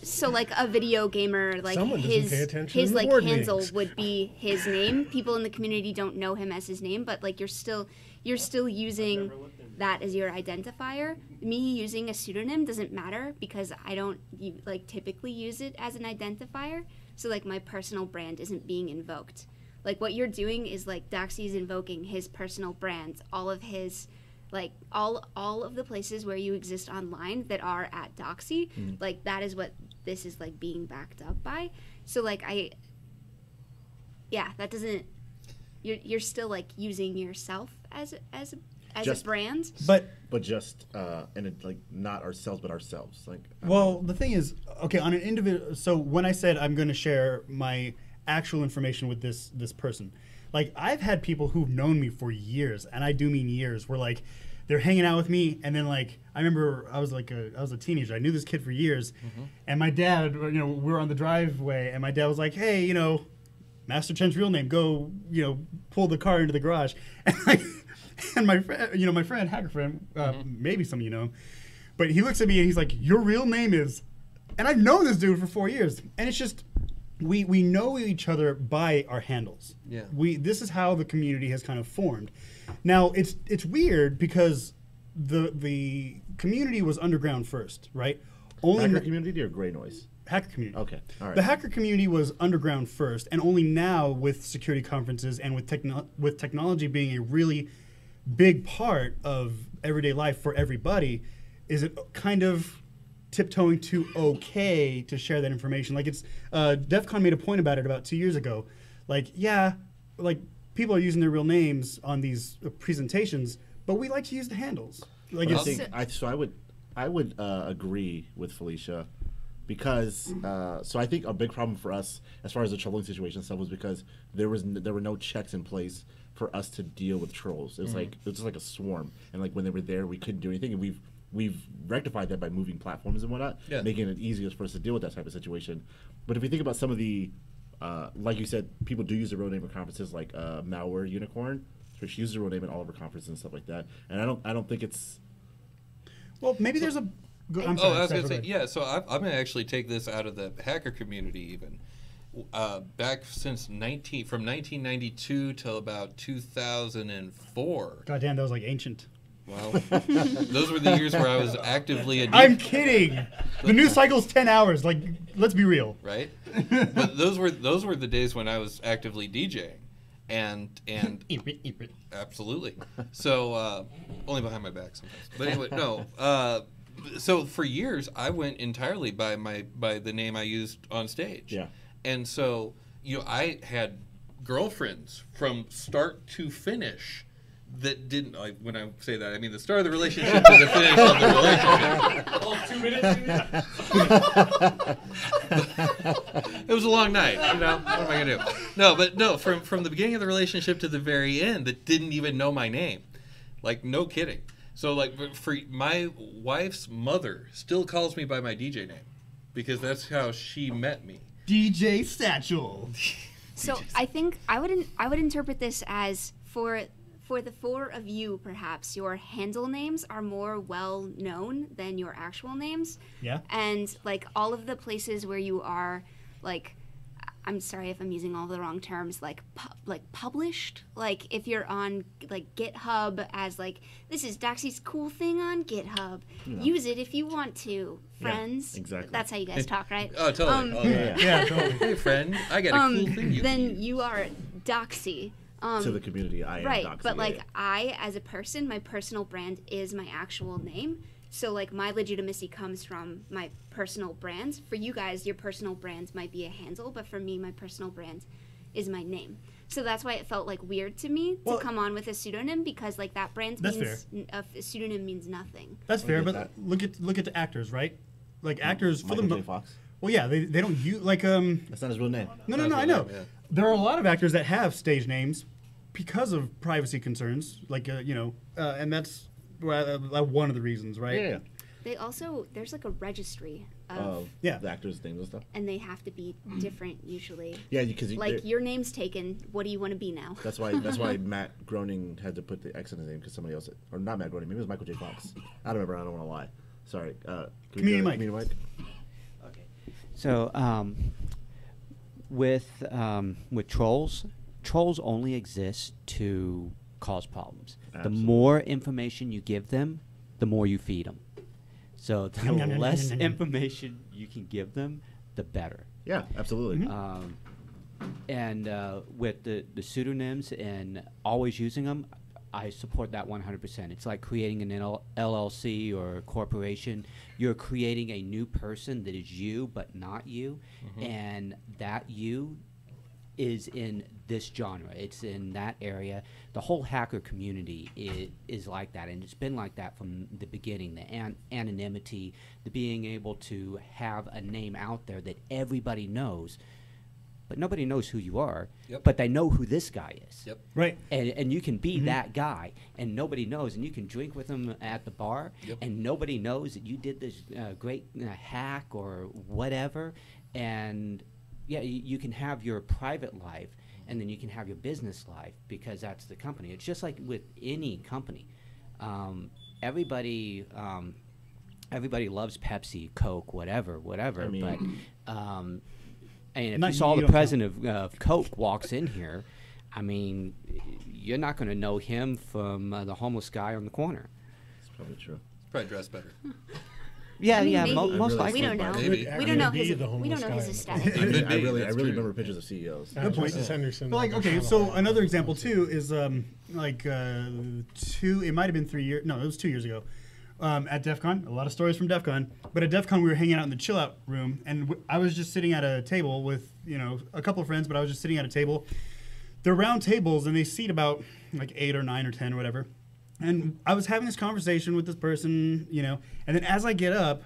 so like a video gamer, like Someone doesn't pay attention his in the like board handle meetings. would be his name. People in the community don't know him as his name, but like you're still using that as your identifier. Me using a pseudonym doesn't matter because I don't typically use it as an identifier. So like my personal brand isn't being invoked. Like what you're doing is like Doxy's invoking his personal brand, all of his, like all of the places where you exist online that are at Doxy, like that is what this is like being backed up by. So like that doesn't, you're still like using yourself a Just- brand. But But just and it, like not ourselves, but ourselves. Like well, the thing is, okay, on an individual. So when I said I'm going to share my actual information with this person, like I've had people who've known me for years, and I do mean years, where like they're hanging out with me, and then like I remember I was a teenager. I knew this kid for years, and my dad, you know, we were on the driveway, and my dad was like, "Hey, you know, Master Chen's real name. Go, you know, pull the car into the garage." And like, and my friend, you know, my friend, hacker friend, maybe some of you know him, but he looks at me and he's like, "Your real name is," and I've known this dude for 4 years, and it's just we know each other by our handles. Yeah. This is how the community has kind of formed. Now it's weird because the community was underground first, right? hacker community or Greynoise? Hacker community. Okay, all right. The hacker community was underground first, and only now with security conferences and with technology being a really big part of everyday life for everybody, is it kind of tiptoeing to okay to share that information. Like it's DEF CON made a point about it about 2 years ago. Like, yeah, like people are using their real names on these presentations, but we like to use the handles. Like But it's, I would agree with Felicia, because I think a big problem for us as far as the trolling situation and stuff was because there were no checks in place for us to deal with trolls. It was like it was just like a swarm, and like when they were there, we couldn't do anything. And we've rectified that by moving platforms and whatnot, making it easier for us to deal with that type of situation. But if we think about some of the like you said, people do use their real name at conferences, like Malware Unicorn. So she uses her real name at all of her conferences and stuff like that. And I don't think it's. well, maybe there's a. I'm Oh, sorry, I was Steph, going to go say, ahead. yeah, so I'm going to actually take this out of the hacker community even. Back since from 1992 till about 2004. God damn, that was like ancient. Well, those were the years where I was actively a I'm kidding. The news cycle's 10 hours. Like, let's be real. right? But those were the days when I was actively DJing, and absolutely. So only behind my back sometimes. But anyway, no. So for years I went entirely by the name I used on stage. Yeah. And so I had girlfriends from start to finish that didn't, like, when I say that, I mean the start of the relationship to the finish of the relationship. It was a long night, What am I gonna do? No, from the beginning of the relationship to the very end, that didn't even know my name. Like, no kidding. So, like, for my wife's mother still calls me by my DJ name because that's how she met me. DJ Satchel. So I think I would interpret this as for the four of you, perhaps your handle names are more well known than your actual names. Yeah. And like all of the places where you are, like, I'm sorry if I'm using all the wrong terms, like published. Like if you're on like GitHub as like, this is Doxy's cool thing on GitHub. Yeah. Use it if you want to, friends. Yeah, exactly. That's how you guys talk, right? Oh, totally. Yeah, totally. Hey, friend, I got a cool thing you Then can use. you are Doxy. To the community, I am Right, Doxy, but yeah, like yeah. I, as a person, my personal brand is my actual name. So like my legitimacy comes from my personal brand. For you guys, your personal brand might be a handle, but for me, my personal brand is my name. So that's why it felt like weird to me Well, to come on with a pseudonym, because like that brand That's means a pseudonym means nothing. That's fair, get but that. look at the actors, right? Like actors for Michael the J. Fox. well, yeah, they don't use like That's not his real name. No, That's I what know. yeah. There are a lot of actors that have stage names because of privacy concerns, like and that's one of the reasons, right? Yeah. They also, there's like a registry of, Yeah. The actors' names and stuff. and they have to be different usually. Yeah, because Like your name's taken, what do you want to be now? that's why Matt Groening had to put the X in his name because somebody else, or not Matt Groening, maybe it was Michael J. Fox. I don't remember. I don't want to lie. Sorry. Comedian Mike. Comedian Mike. Okay. So with trolls only exist to cause problems. Absolutely. The more information you give them, the more you feed them. So the Yum, yum, yum, less yum, yum, yum. information you can give them, the better. Yeah, absolutely. And with the pseudonyms and always using them, I support that 100%. It's like creating an LLC or a corporation. You're creating a new person that is you but not you, and that you is in this genre. It's in that area. The whole hacker community is like that, and it's been like that from the beginning. The anonymity, the being able to have a name out there that everybody knows, but nobody knows who you are, Yep. but they know who this guy is. Yep. Right. And you can be that guy, and nobody knows, and you can drink with them at the bar, Yep. and nobody knows that you did this great hack or whatever, and yeah, you can have your private life, and then you can have your business life, because that's the company. It's just like with any company. Everybody loves Pepsi, Coke, whatever, I mean- but and if Not you saw you the don't president of Coke walks in here, I mean, you're not going to know him from the homeless guy on the corner. It's probably true. Probably dressed better. Yeah, I mean, yeah, maybe. most really likely. We don't know. Maybe. We don't know Be his. the We don't homeless know guy his on the aesthetic. Could be, I really that's true. remember pictures of CEOs. Good point. Mrs. Henderson. But like, on okay, the so phone. another example too is like it might have been 3 years. No, it was 2 years ago. At DEF CON, a lot of stories from DEF CON. But at DEF CON, we were hanging out in the chill out room, and I was just sitting at a table with a couple of friends, but I was just sitting at a table. They're round tables, and they seat about like 8 or 9 or 10 or whatever. And I was having this conversation with this person, and then as I get up,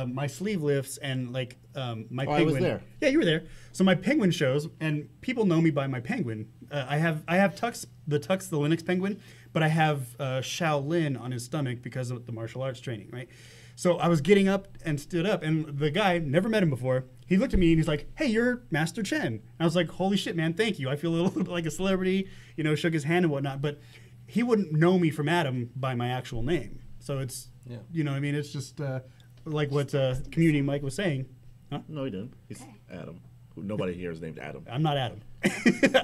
my sleeve lifts and like my penguin. I was there. Yeah, you were there. So my penguin shows, and people know me by my penguin. I have Tux, the Linux penguin, but I have Shaolin on his stomach because of the martial arts training, right? So I was getting up and stood up, and the guy, never met him before, he looked at me and he's like, "Hey, you're Master Chen." And I was like, "Holy shit, man, thank you. I feel a little bit like a celebrity," shook his hand and whatnot, but he wouldn't know me from Adam by my actual name. So it's, what I mean? It's just like what Community Mike was saying. Huh? No, he didn't. He's Adam. Nobody here is named Adam. I'm not Adam.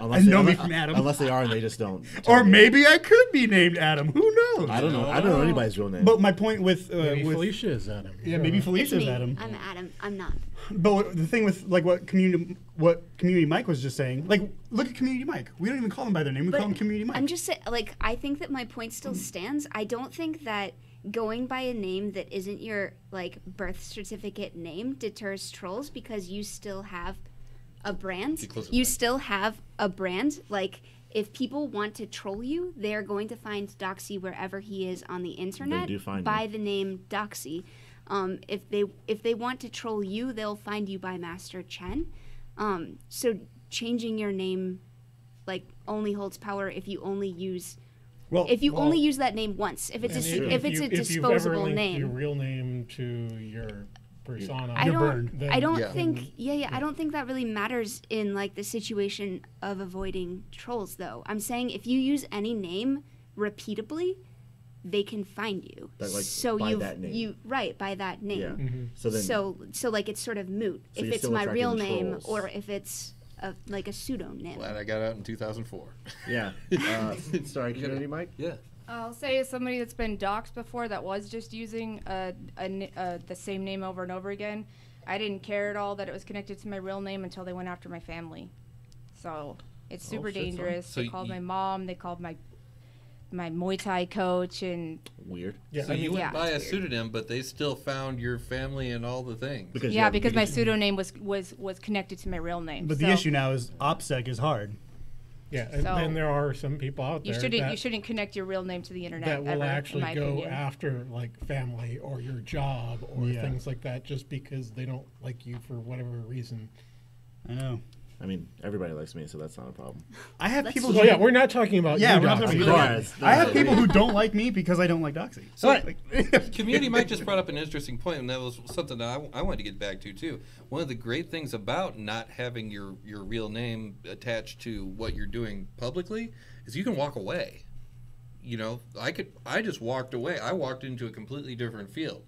Unless know me from Adam. Unless they are and they just don't. Or tell me. maybe I could be named Adam. Who knows? I don't know. I don't know anybody's real name. But my point with Maybe with Felicia is Adam. yeah, maybe It's Felicia's me. Adam. I'm Adam. I'm not. But the thing with like what Community Mike was just saying, like look at Community Mike. We don't even call him by their name. We But call him Community Mike. I'm just saying, like, I think that my point still stands. I don't think that going by a name that isn't your like birth certificate name deters trolls, because you still have a brand. You still have a brand. Like, if people want to troll you, they're going to find Doxy wherever he is on the internet do find by him. the name Doxy. If they want to troll you, they'll find you by Master Chen. So changing your name like only holds power if you only use only use that name once. If it's And if it's a you've ever disposable linked name. your real name to your persona. I You're don't. burned. Then- I don't Yeah. think. Yeah. I don't think that really matters in like the situation of avoiding trolls, though. I'm saying if you use any name repeatably, they can find you. That, like, so by you that name. you right by that name. Yeah. So then. So like it's sort of moot So if you're it's still my attracting real the name trolls. or if it's like a pseudonym. Glad I got out in 2004. Yeah. Sorry, Community Mike. Yeah. I'll say as somebody that's been doxxed before that was just using the same name over and over again, I didn't care at all that it was connected to my real name until they went after my family. So it's super shit, son. dangerous. So They called you- my mom, they called my Muay Thai coach, and Weird. Yeah, So I you mean, went by a it's weird. pseudonym, but they still found your family and all the things. Because yeah, you because my pseudonym was connected to my real name. but the So issue now is OPSEC is hard. yeah, and So- then there are some people out there you shouldn't connect your real name to the internet that will ever, in actually my go opinion. after like family or your job or Yeah. things like that just because they don't like you for whatever reason. I know. I mean, everybody likes me, so that's not a problem. I have people. So who, yeah, we're not talking about Yeah, you, we're not Doc. talking Of about course. I have people who don't like me because I don't like Doxy. So- Like- Community Mike just brought up an interesting point, and that was something that I wanted to get back to too. One of the great things about not having your real name attached to what you're doing publicly is you can walk away. I just walked away. I walked into a completely different field.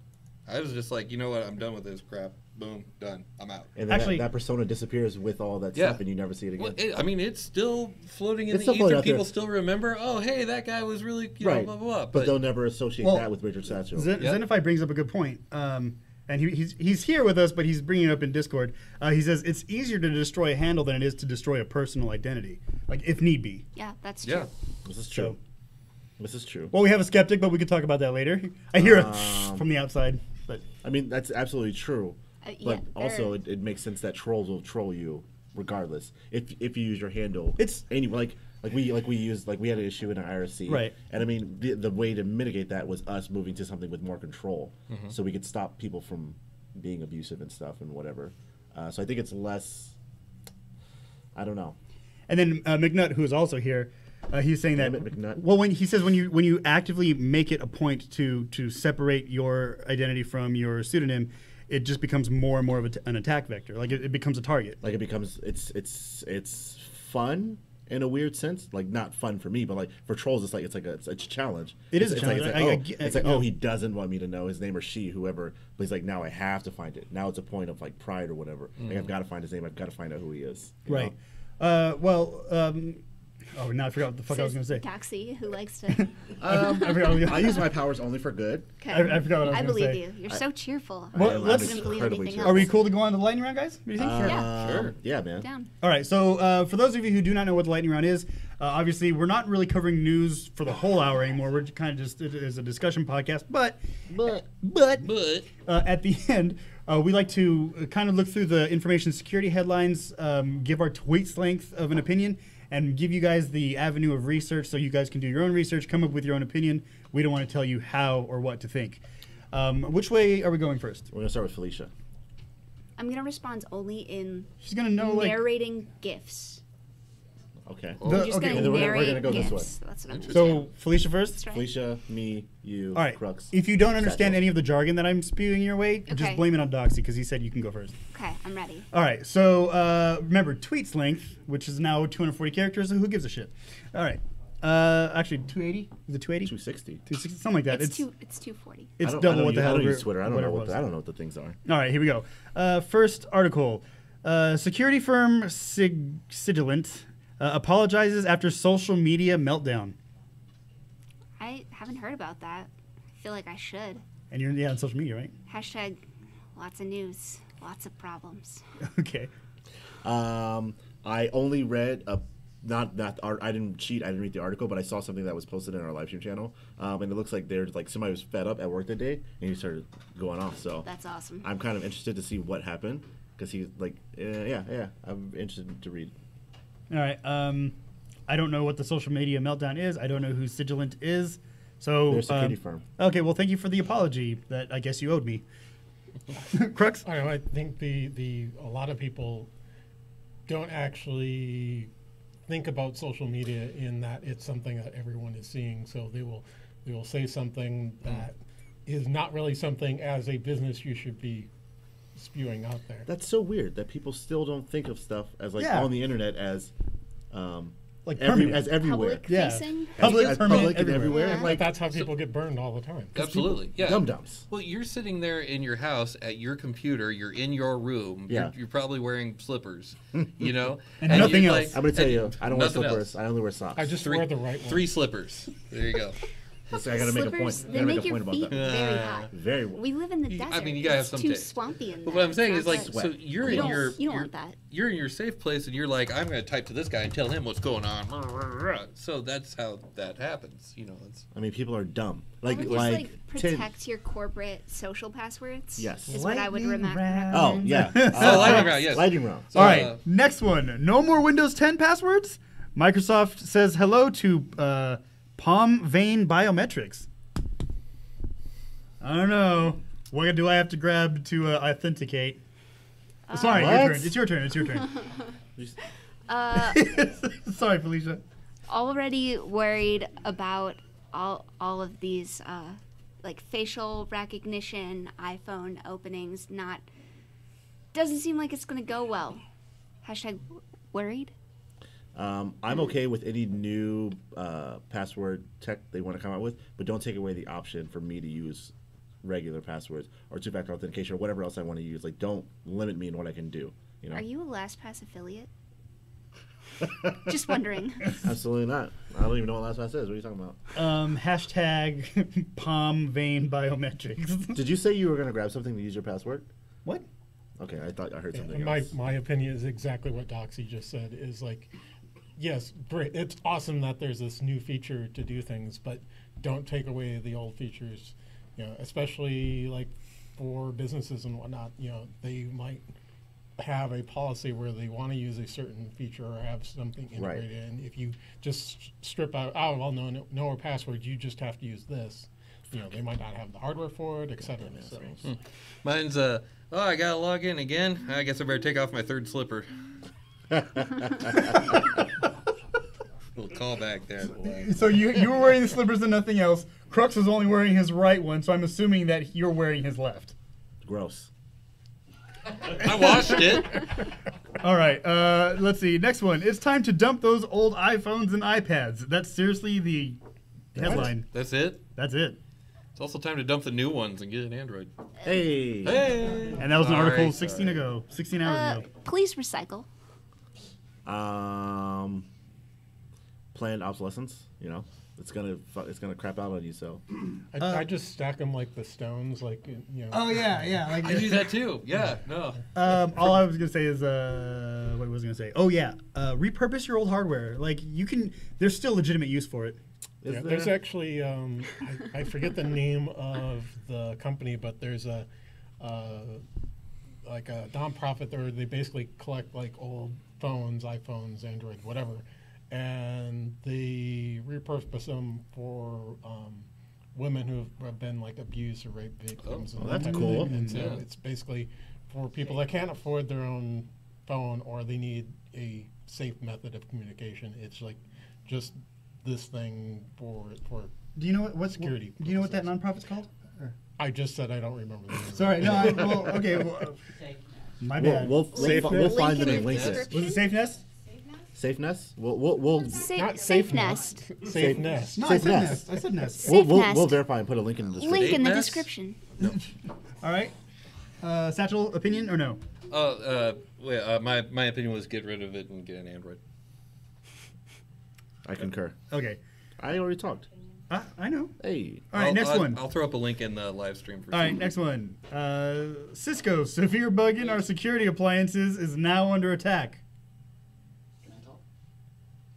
I was just like, you know what, I'm done with this crap. Boom, done. I'm out. And then Actually- that persona disappears with all that Yeah. stuff, and you never see it again. Well, it's still floating in It's the still floating ether. out there. People still remember, oh, hey, that guy was really, right. blah, blah, blah. But they'll never associate Well, that with Richard Satchel. Yeah. Zenify brings up a good point. And he's here with us, but he's bringing it up in Discord. He says it's easier to destroy a handle than it is to destroy a personal identity, like if need be. Yeah, that's true. Yeah. This is true. This is true. Well, we have a skeptic, but we could talk about that later. I hear it from the outside, but I mean, that's absolutely true. Yeah, But also, it makes sense that trolls will troll you regardless. If you use your handle, It's- we had an issue in our IRC, Right. And I mean, the way to mitigate that was us moving to something with more control, so we could stop people from being abusive and stuff and whatever. So I think it's less. I don't know. And then McNutt, who is also here, he's saying Damn that. it, McNutt. Well, when he says when you actively make it a point to separate your identity from your pseudonym, it just becomes more and more of an attack vector. Like it becomes a target. Like it becomes it's fun in a weird sense, like not fun for me, but like for trolls, it's a challenge. It is a It's challenge. It's like, oh, he doesn't want me to know his name, or she, whoever. But he's like, now I have to find it. Now it's a point of like pride or whatever. Like I've got to find his name. I've got to find out who he is. you Right. know? Oh, now I forgot what the fuck I was going to say. Doxy, who likes to. I forgot what I use my powers only for good. Okay. I forgot what I was I gonna believe say. you. You're so cheerful. Well, I am let's- Couldn't believe incredibly anything cheerful. Are we else. cool to go on to the lightning round, guys? What do you think? Yeah. Sure. Yeah, man. Down. All right, so for those of you who do not know what the lightning round is, obviously we're not really covering news for the whole hour anymore. We're kind of just it is a discussion podcast, but at the end, we like to kind of look through the information security headlines, give our tweets length of an opinion, and give you guys the avenue of research so you guys can do your own research, come up with your own opinion. We don't want to tell you how or what to think. Which way are we going first? We're gonna start with Felicia. I'm gonna respond only in She's gonna know like narrating gifs. Okay. The- I'm just okay, gonna then we're narrate gonna go this gifs. That's what I'm gonna so. do. Felicia first. That's right. Felicia, me, you, All right. Crux. If you don't understand Satchel. any of the jargon that I'm spewing your way, just Okay. blame it on Doxy because he said you can go first. Okay, I'm ready. All right. So remember, tweets length, which is now 240 characters. So who gives a shit? All right. Actually, 280. Is it 280? 260. 260, something like that. It's 240. It's I don't- double I what the hell. I don't we're- use Twitter. I don't whatever know it what was. I don't know what the things are. All right, here we go. First article. Security firm Sigilant apologizes after social media meltdown. I haven't heard about that. I feel like I should. And you're on social media, right? Hashtag lots of news, lots of problems. Okay. I only read I didn't cheat. I didn't read the article, but I saw something that was posted in our live stream channel, and it looks like there's like somebody was fed up at work that day and he started going off. So That's awesome. I'm kind of interested to see what happened because he's like, yeah. I'm interested to read. All right. I don't know what the social media meltdown is. I don't know who Sigilant is. So They're a security firm. Okay. Well, thank you for the apology that I guess you owed me. Crux. I don't know, I think a lot of people don't actually think about social media in that it's something that everyone is seeing. So they will say something that is not really something as a business you should be spewing out there. That's so weird that people still don't think of stuff as like Yeah. on the internet as Like permanent. as everywhere. Public Yeah. facing? Public, as permanent, public and everywhere. everywhere. Yeah. And, Like like that's how people get burned all the time. Absolutely, yeah. dum dums. Well, you're sitting there in your house at your computer. You're in your room. Yeah. You're probably wearing slippers, you know, And nothing you're else. I'm gonna tell and you, I don't wear nothing slippers. else. I only wear socks. I just Three, wear the right one. 3 slippers. There you go. I gotta make a point. Slippers, I they gotta make make a your point about feet that. very hot. Very well. We live in the I desert. mean, you gotta have It's some too taste. swampy in But there. what I'm saying It's is like, not Sweat. so you're good. in You your don't you're, want that. you're in your safe place, and you're like, I'm going to type to this guy and tell him what's going on. So that's how that happens. You know, it's I mean, people are dumb. I Like would just like protect your corporate social passwords. Yes. Is what I would Lightning recommend. round. Oh yeah. lightning round, yes. Lightning round. so, All right. Next one. No more Windows 10 passwords. Microsoft says hello to palm vein biometrics. I don't know. What do I have to grab to authenticate? Sorry, your What? turn. It's your turn. It's your turn. Sorry, Felicia. Already worried about all of these like facial recognition iPhone openings. Doesn't seem like it's gonna go well. Hashtag worried. I'm okay with any new password tech they want to come out with, but don't take away the option for me to use regular passwords or two-factor authentication or whatever else I want to use. Like, don't limit me in what I can do. You know? Are you a LastPass affiliate? Just wondering. Absolutely not. I don't even know what LastPass is. What are you talking about? Hashtag palm vein biometrics. Did you say you were going to grab something to use your password? What? Okay, I thought I heard something My else. my opinion is exactly what Doxy just said. Is like, yes, great. It's awesome that there's this new feature to do things, but don't take away the old features. You know, especially like for businesses and whatnot. You know, they might have a policy where they want to use a certain feature or have something integrated in. If you just strip out, oh, well, no our password, you just have to use this. They might not have the hardware for it, etc. So. Mine's I gotta log in again. I guess I better take off my third slipper. Little callback there. So you were wearing the slippers and nothing else. Crux was only wearing his right one, so I'm assuming that you're wearing his left. Gross. I washed it. All right, let's see. Next one. It's time to dump those old iPhones and iPads. That's seriously the headline. That's it? That's it. It's also time to dump the new ones and get an Android. Hey. And that was an article 16 hours ago. Please recycle. Planned obsolescence. It's gonna crap out on you. So I just stack them like the stones, like Oh yeah. Like I do that too. Yeah, no. all I was gonna say is what was I gonna say? Oh yeah, repurpose your old hardware. Like there's still legitimate use for it. There's actually I forget the name of the company, but there's a nonprofit where they basically collect like old phones, iPhones, Android, whatever, and they repurpose them for women who have been like abused or rape victims. Oh, that's cool. And so it's basically for people that can't afford their own phone or they need a safe method of communication. It's like just this thing for Do you know what security? Do you know what that nonprofit's called? I just said I don't remember the name. Sorry, no. My bad. We'll find it and link it. Was it Safe Nest? Safe Nest? We'll Safe Nest. Safe Nest. No, Safe I said Nest. Nest. I said Nest. We'll verify and put a link in the description. Link in the Nest? description. All right. Satchel, opinion or no? My opinion was get rid of it and get an Android. I concur. Okay. I already talked. I know. Hey. All right, next one. I'll throw up a link in the live stream for All right, next one. Cisco, severe bug in our security appliances is now under attack.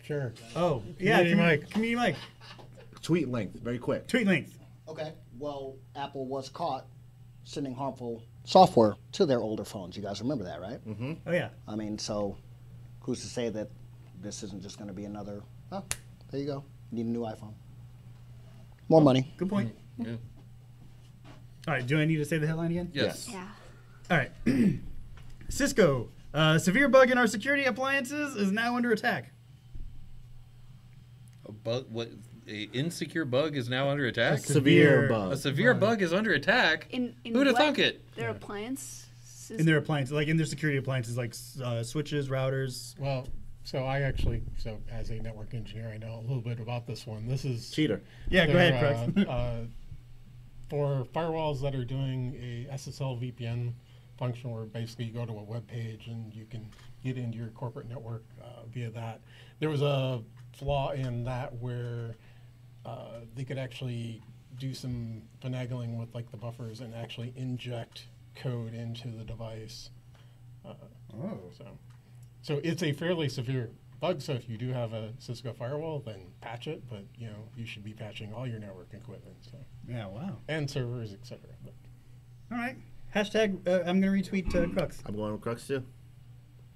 Sure. Oh, yeah. Community mic. Tweet length, very quick. Tweet length. Okay. Well, Apple was caught sending harmful software to their older phones. You guys remember that, right? Mm-hmm. Oh, yeah. I mean, so who's to say that this isn't just going to be another, oh, there you go. Need a new iPhone. More money. Good point. Yeah. All right, do I need to say the headline again? Yes. Yeah. All right. Cisco, severe bug in our security appliances is now under attack. A bug? What? A insecure bug is now under attack. Severe bug. A severe bug is under attack. In Who'd have what? thunk it? Their appliance. In their appliances, like in their security appliances, like switches, routers. Well, so as a network engineer, I know a little bit about this one. This is Cheater. Yeah, go ahead, Crux. For firewalls that are doing a SSL VPN function where basically you go to a web page and you can get into your corporate network via that. There was a flaw in that where they could actually do some finagling with like the buffers and actually inject code into the device. So it's a fairly severe bug. So if you do have a Cisco firewall, then patch it. But you should be patching all your network equipment. So Yeah, wow. and servers, etc. All right. Hashtag, I'm going to retweet Crux. I'm going with Crux too.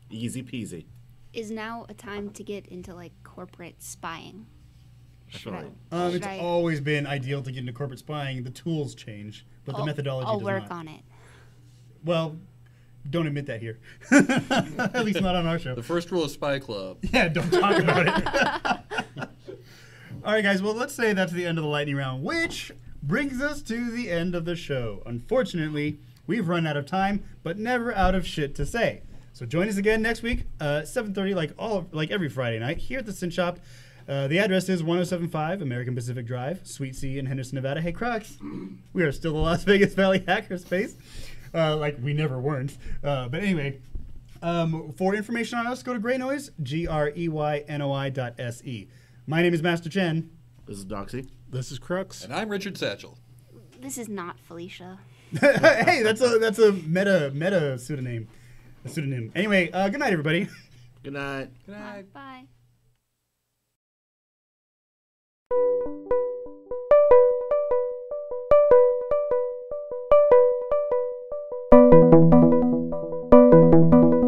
Easy peasy. Is now a time to get into like corporate spying? Definitely. It's always been ideal to get into corporate spying. The tools change, but the methodology I'll does work not. on it. Well, don't admit that here. At least not on our show. The first rule of Spy Club. Yeah, don't talk about it. All right, guys. Well, let's say that's the end of the lightning round, which brings us to the end of the show. Unfortunately, we've run out of time, but never out of shit to say. So join us again next week, 7:30, like every Friday night, here at the Sin Shop. The address is 1075 American Pacific Drive, Suite C in Henderson, Nevada. Hey, Crux, we are still the Las Vegas Valley hackerspace, like we never weren't. But anyway, for information on us, go to Greynoise, GREYNOI.SE. My name is Master Chen. This is Doxy. This is Crux. And I'm Richard Satchel. This is not Felicia. Hey, that's a meta pseudonym. A pseudonym. Anyway, good night, everybody. Good night. Good night. Bye. Bye.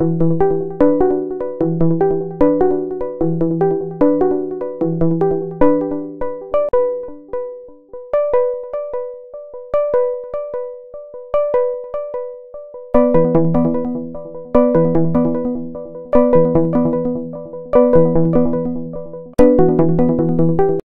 you.